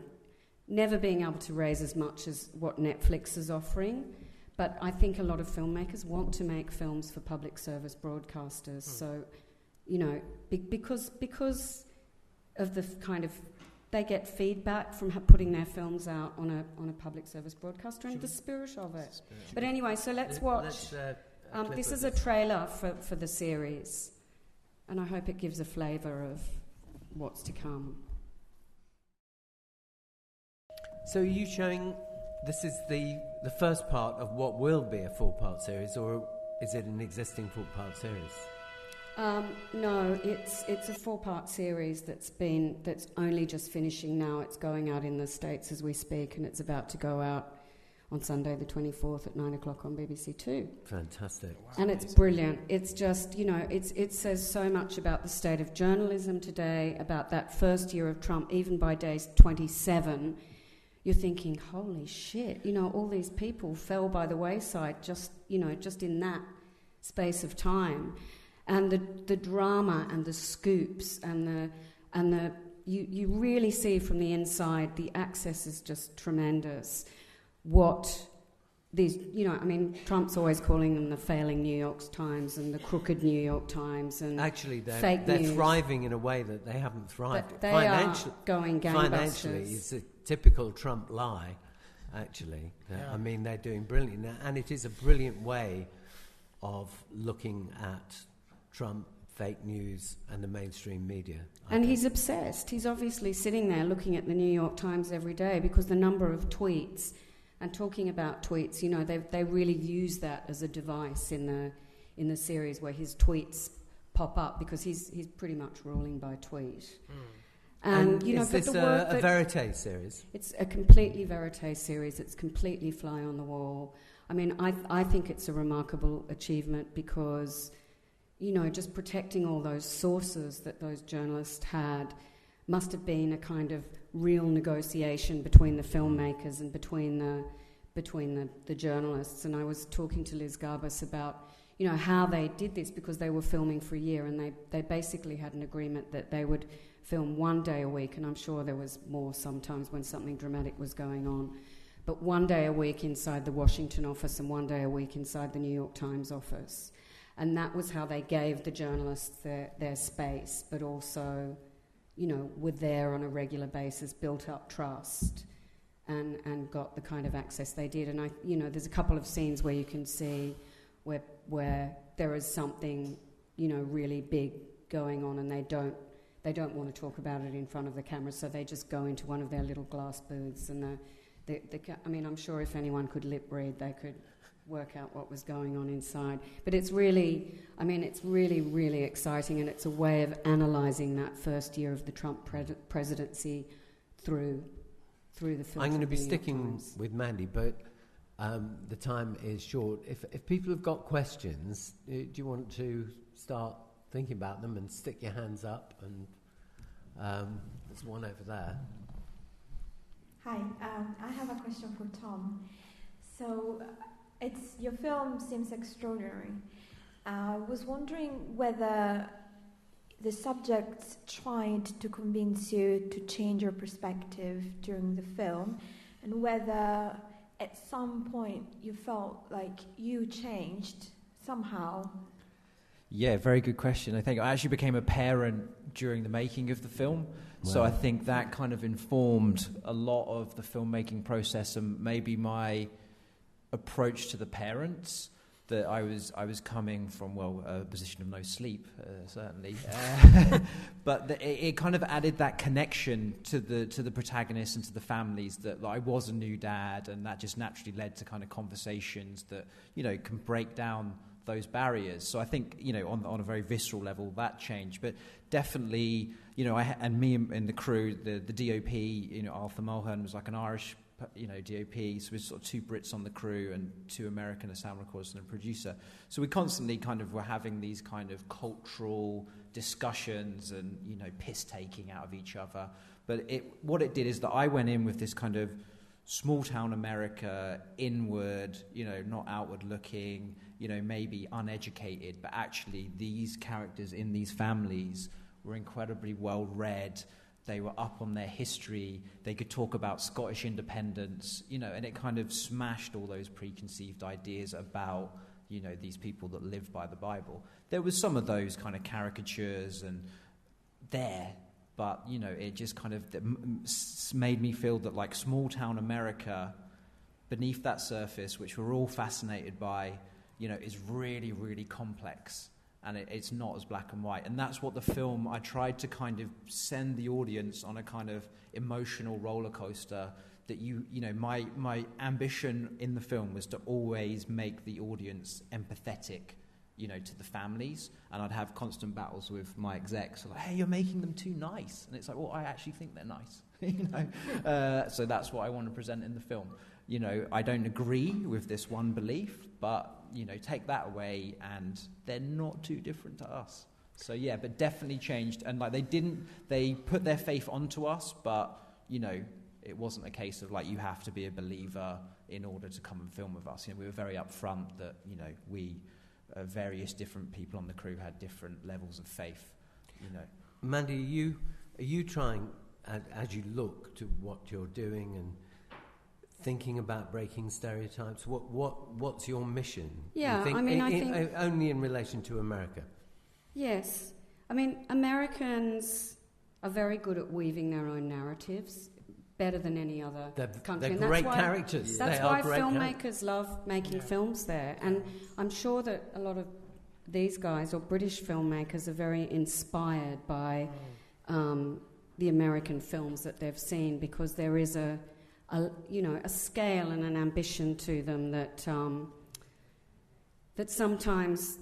never being able to raise as much as what Netflix is offering. But I think a lot of filmmakers want to make films for public service broadcasters. So, you know, because of the kind of... they get feedback from putting their films out on a public service broadcaster and the spirit of it. But anyway, so let's watch. This is a trailer for the series, and I hope it gives a flavour of what's to come. So are you showing this is the first part of what will be a 4-part series, or is it an existing 4-part series? No, it's a 4-part series that's only just finishing now. It's going out in the States as we speak, and it's about to go out on Sunday the 24th at 9 o'clock on BBC Two. Fantastic. Wow. And it's brilliant. It's just, you know, it says so much about the state of journalism today, about that first year of Trump. Even by day 27, you're thinking, holy shit, you know, all these people fell by the wayside just in that space of time. And the drama and the scoops and the you really see from the inside, the access is just tremendous. What these, you know, I mean, Trump's always calling them the failing New York Times and the crooked New York Times and actually they're thriving in a way that they haven't thrived. But they are going gangbusters. Financially, it's a typical Trump lie. Actually, I mean, they're doing brilliantly, and it is a brilliant way of looking at Trump, fake news, and the mainstream media. And he's obsessed. He's obviously sitting there looking at the New York Times every day because the number of tweets and talking about tweets, you know, they really use that as a device in the series where his tweets pop up because he's pretty much ruling by tweet. And you know, is this a verite series? It's a completely verite series. It's completely fly on the wall. I mean, I think it's a remarkable achievement because, you know, just protecting all those sources that those journalists had must have been a kind of real negotiation between the filmmakers and between the journalists. And I was talking to Liz Garbus about, you know, how they did this because they were filming for a year and they basically had an agreement that they would film 1 day a week, and I'm sure there was more sometimes when something dramatic was going on, but 1 day a week inside the Washington office and 1 day a week inside the New York Times office. And that was how they gave the journalists their space, but also, you know, were there on a regular basis, built up trust, and got the kind of access they did. And there's a couple of scenes where you can see where there is something, you know, really big going on, and they don't want to talk about it in front of the camera, so they just go into one of their little glass booths. And I mean, I'm sure if anyone could lip read, they could work out what was going on inside. But it's really, I mean, it's really, really exciting, and it's a way of analysing that first year of the Trump presidency through the film. I'm going to be sticking with Mandy, but the time is short. If people have got questions, do you want to start thinking about them and stick your hands up? And there's one over there. Hi, I have a question for Tom. So Your film seems extraordinary. I was wondering whether the subjects tried to convince you to change your perspective during the film, and whether at some point you felt like you changed somehow. Yeah, very good question. I think I actually became a parent during the making of the film. Wow. So I think that kind of informed a lot of the filmmaking process and maybe my approach to the parents. That I was coming from, a position of no sleep, certainly, but it kind of added that connection to the protagonists and to the families that I was a new dad, and that just naturally led to kind of conversations that can break down those barriers. So I think on a very visceral level that changed, but definitely and me and the crew, the DOP, Arthur Mulhern was like an Irish DOP, so we're sort of 2 Brits on the crew and 2 American, a sound recordist and a producer. So we constantly kind of were having these kind of cultural discussions and, piss-taking out of each other. But what it did is that I went in with this kind of small-town America, inward, not outward-looking, maybe uneducated, but actually these characters in these families were incredibly well-read. They were up on their history. They could talk about Scottish independence, and it kind of smashed all those preconceived ideas about, these people that lived by the Bible. There was some of those kind of caricatures and there, but, it just kind of made me feel that, like, small-town America, beneath that surface, which we're all fascinated by, is really, really complex. And it's not as black and white. And that's what the film, I tried to kind of send the audience on a kind of emotional roller coaster that my ambition in the film was to always make the audience empathetic, to the families. And I'd have constant battles with my execs, like, hey, you're making them too nice. And it's like, well, I actually think they're nice, So that's what I want to present in the film. I don't agree with this one belief, but take that away and they're not too different to us. So yeah, but definitely changed. And like they put their faith onto us, but it wasn't a case of like you have to be a believer in order to come and film with us. We were very upfront that we various different people on the crew had different levels of faith. Mandy, are you trying as you look to what you're doing and thinking about breaking stereotypes, what's your mission? Yeah, I think only in relation to America. Yes, Americans are very good at weaving their own narratives, better than any other country. They're great characters. That's why filmmakers love making films there, and I'm sure that a lot of these guys or British filmmakers are very inspired by the American films that they've seen, because there is a scale and an ambition to them that sometimes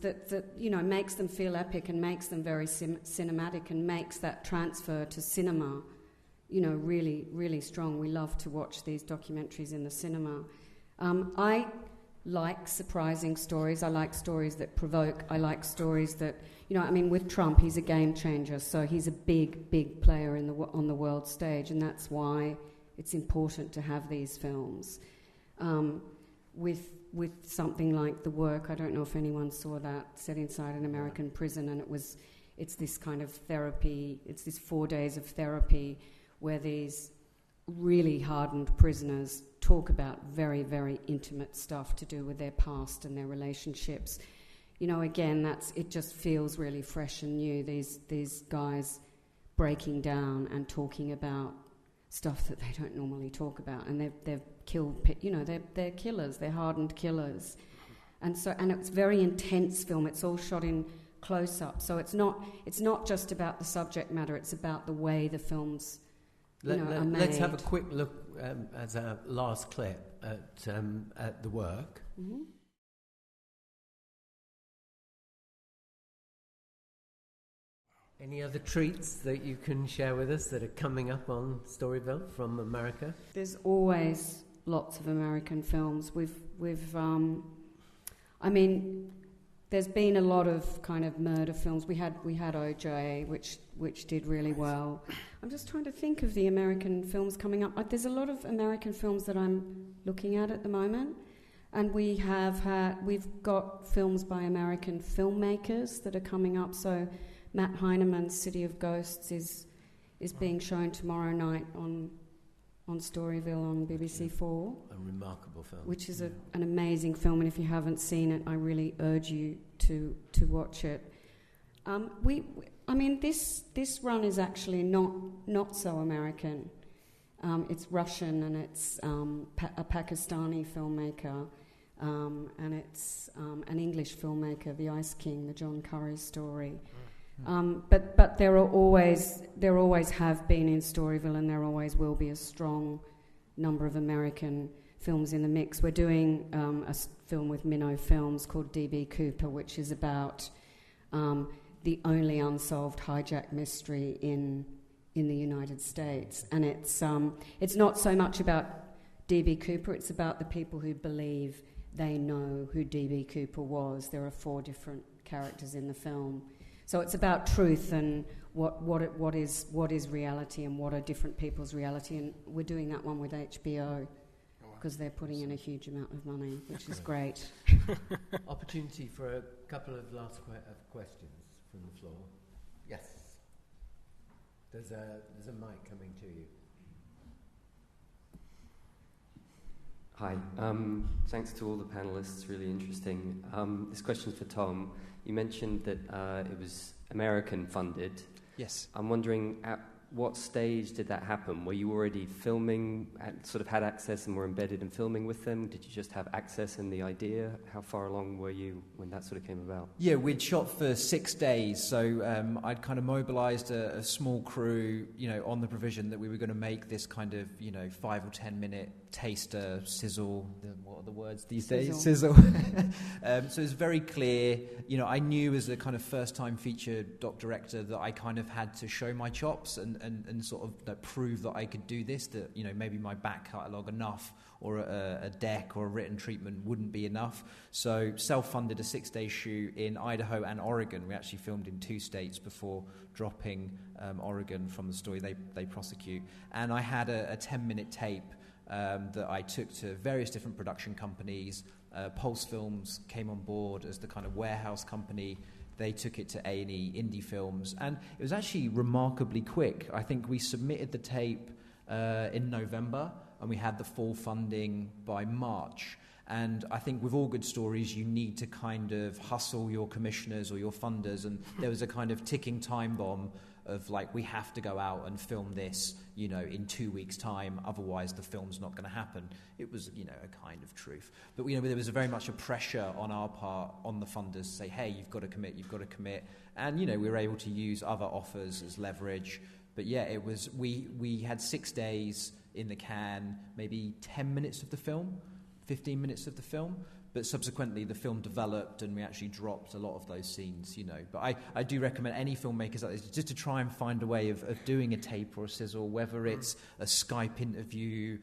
makes them feel epic and makes them very cinematic and makes that transfer to cinema, really, really strong. We love to watch these documentaries in the cinema. I like surprising stories. I like stories that provoke. I like stories that, with Trump, he's a game changer, so he's a big, big player on the world stage, and that's why it's important to have these films. With something like The Work, I don't know if anyone saw that, set inside an American prison, and it's this kind of therapy, it's this 4 days of therapy where these really hardened prisoners talk about very, very intimate stuff to do with their past and their relationships. Again, it just feels really fresh and new, these guys breaking down and talking about stuff that they don't normally talk about, and they've killed, they're killers, they're hardened killers, and it's very intense film. It's all shot in close up, so it's not just about the subject matter. It's about the way the films are made. Let's have a quick look as our last clip at The Work. Mm-hmm. Any other treats that you can share with us that are coming up on Storyville from America? There's always lots of American films. There's been a lot of kind of murder films. We had OJ, which did really well. I'm just trying to think of the American films coming up. There's a lot of American films that I'm looking at the moment. And we've got films by American filmmakers that are coming up. So Matt Heineman's City of Ghosts is being shown tomorrow night on Storyville on BBC4. A remarkable film. Which is an amazing film, and if you haven't seen it, I really urge you to watch it. This run is actually not so American. It's Russian, and it's a Pakistani filmmaker, and it's an English filmmaker, The Ice King, the John Curry story. But there always have been in Storyville, and there always will be a strong number of American films in the mix. We're doing a film with Minnow Films called D.B. Cooper, which is about the only unsolved hijack mystery in the United States, and it's not so much about D.B. Cooper. It's about the people who believe they know who D.B. Cooper was. There are 4 different characters in the film. So it's about truth and what is reality and what are different people's reality. And we're doing that one with HBO because they're putting in a huge amount of money, which is great. Opportunity for a couple of last questions from the floor. Yes. There's a mic coming to you. Hi. Thanks to all the panelists. Really interesting. This question's for Tom. You mentioned that it was American funded. Yes. I'm wondering, at what stage did that happen? Were you already filming, sort of had access and were embedded in filming with them? Did you just have access and the idea? How far along were you when that sort of came about? Yeah, we'd shot for 6 days, so I'd kind of mobilised a small crew, on the provision that we were going to make this kind of, 5 or 10 minute taster, sizzle, what are the words these days? Sizzle. So it's very clear, I knew as a kind of first time feature doc director that I kind of had to show my chops and sort of prove that I could do this, that, maybe my back catalogue enough or a deck or a written treatment wouldn't be enough. So self-funded a 6-day shoot in Idaho and Oregon. We actually filmed in 2 states before dropping Oregon from the story they prosecute. And I had a 10-minute tape that I took to various different production companies. Pulse Films came on board as the kind of warehouse company. They took it to A&E Indie Films, and it was actually remarkably quick. I think we submitted the tape in November, and we had the full funding by March. And I think with all good stories, you need to kind of hustle your commissioners or your funders, and there was a kind of ticking time bomb of we have to go out and film this, in 2 weeks' time, otherwise the film's not going to happen. It was, a kind of truth. But, there was very much a pressure on our part, on the funders, to say, hey, you've got to commit. And, we were able to use other offers as leverage. But, yeah, it was, we had 6 days in the can, maybe 10 minutes of the film, 15 minutes of the film. But subsequently, the film developed, and we actually dropped a lot of those scenes, But I do recommend any filmmakers like this just to try and find a way of doing a tape or a sizzle, whether it's a Skype interview,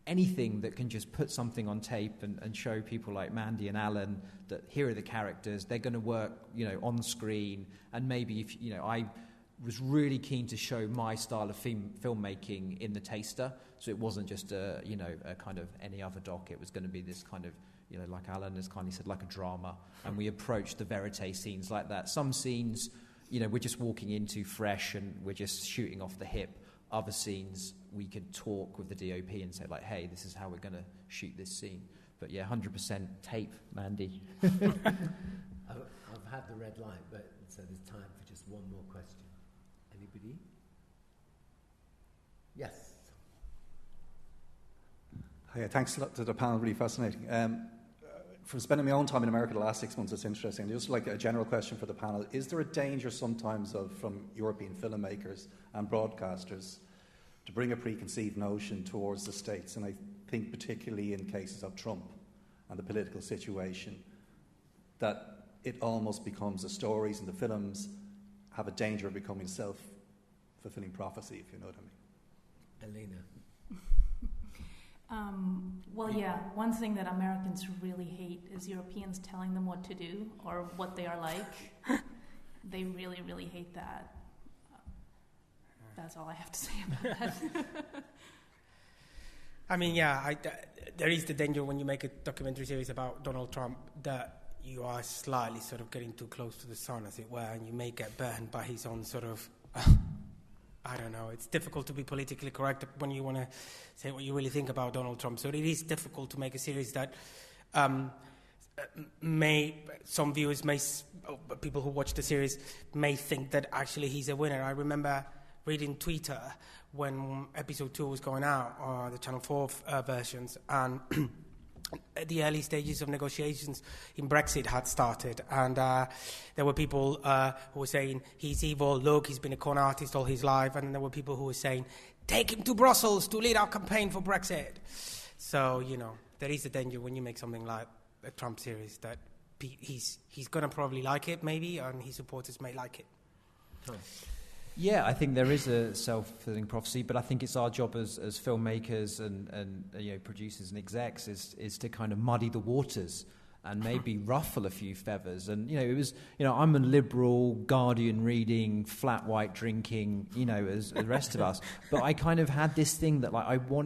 anything that can just put something on tape and show people like Mandy and Alan that here are the characters, they're going to work, on screen. And maybe if, I was really keen to show my style of filmmaking in the taster. So it wasn't just a kind of any other doc. It was going to be this kind of, like Alan has kindly said, like a drama. And we approached the verite scenes like that. Some scenes, we're just walking into fresh and we're just shooting off the hip. Other scenes, we could talk with the DOP and say, hey, this is how we're going to shoot this scene. But yeah, 100% tape, Mandy. I've had the red light, but so there's time for just one more question. Anybody? Yes. Hi, thanks a lot to the panel, really fascinating. From spending my own time in America the last 6 months, it's interesting. Just like a general question for the panel, is there a danger sometimes from European filmmakers and broadcasters to bring a preconceived notion towards the States? And I think particularly in cases of Trump and the political situation, that it almost becomes the stories and the films have a danger of becoming self-fulfilling prophecy, if you know what I mean. Alina. One thing that Americans really hate is Europeans telling them what to do or what they are like. They really, really hate that. That's all I have to say about I mean, yeah, there is the danger when you make a documentary series about Donald Trump that you are slightly sort of getting too close to the sun, as it were, and you may get burned by his own sort of... I don't know. It's difficult to be politically correct when you want to say what you really think about Donald Trump. So it is difficult to make a series that some viewers people who watch the series may think that actually he's a winner. I remember reading Twitter when episode 2 was going out, or the Channel 4 versions, and at the early stages of negotiations in Brexit had started, and there were people who were saying, he's evil, look, he's been a con artist all his life, and there were people who were saying, take him to Brussels to lead our campaign for Brexit. So, there is a danger when you make something like a Trump series that he's going to probably like it, maybe, and his supporters may like it. Oh. Yeah, I think there is a self-fulfilling prophecy, but I think it's our job as filmmakers and producers and execs is to kind of muddy the waters and maybe ruffle a few feathers. And it was I'm a liberal, Guardian reading, flat white drinking, as the rest of us. But I kind of had this thing that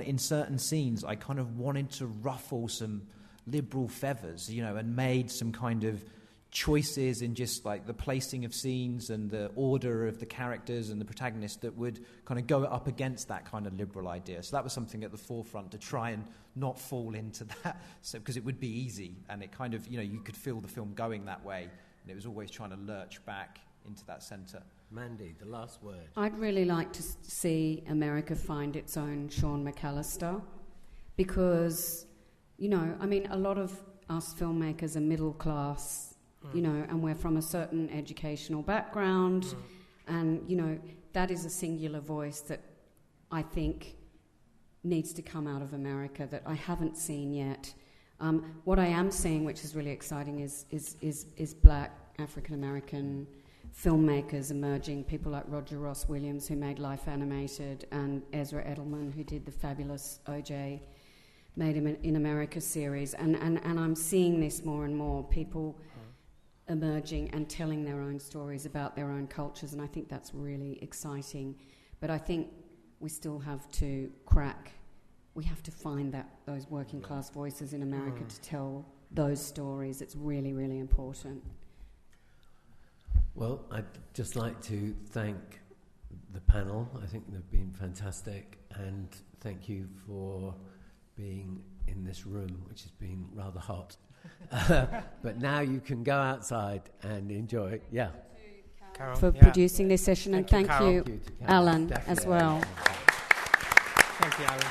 in certain scenes I kind of wanted to ruffle some liberal feathers, and made some kind of choices in just like the placing of scenes and the order of the characters and the protagonists that would kind of go up against that kind of liberal idea. So that was something at the forefront to try and not fall into that, because it would be easy, and it kind of, you could feel the film going that way, and it was always trying to lurch back into that centre. Mandy, the last word. I'd really like to see America find its own Sean McAllister, because, a lot of us filmmakers are middle class, and we're from a certain educational background, and, that is a singular voice that I think needs to come out of America that I haven't seen yet. What I am seeing, which is really exciting, is black African-American filmmakers emerging, people like Roger Ross Williams, who made Life Animated, and Ezra Edelman, who did the fabulous O.J. Made Him in America series. And I'm seeing this more and more, people emerging and telling their own stories about their own cultures, and I think that's really exciting. But I think we still have to we have to find those working class voices in America to tell those stories. It's really, really important. Well, I'd just like to thank the panel. I think they've been fantastic, and thank you for being in this room, which has been rather hot. But now you can go outside and enjoy it. Yeah. Carol, for producing this session, and thank you, Alan, as well. Thank you, Alan.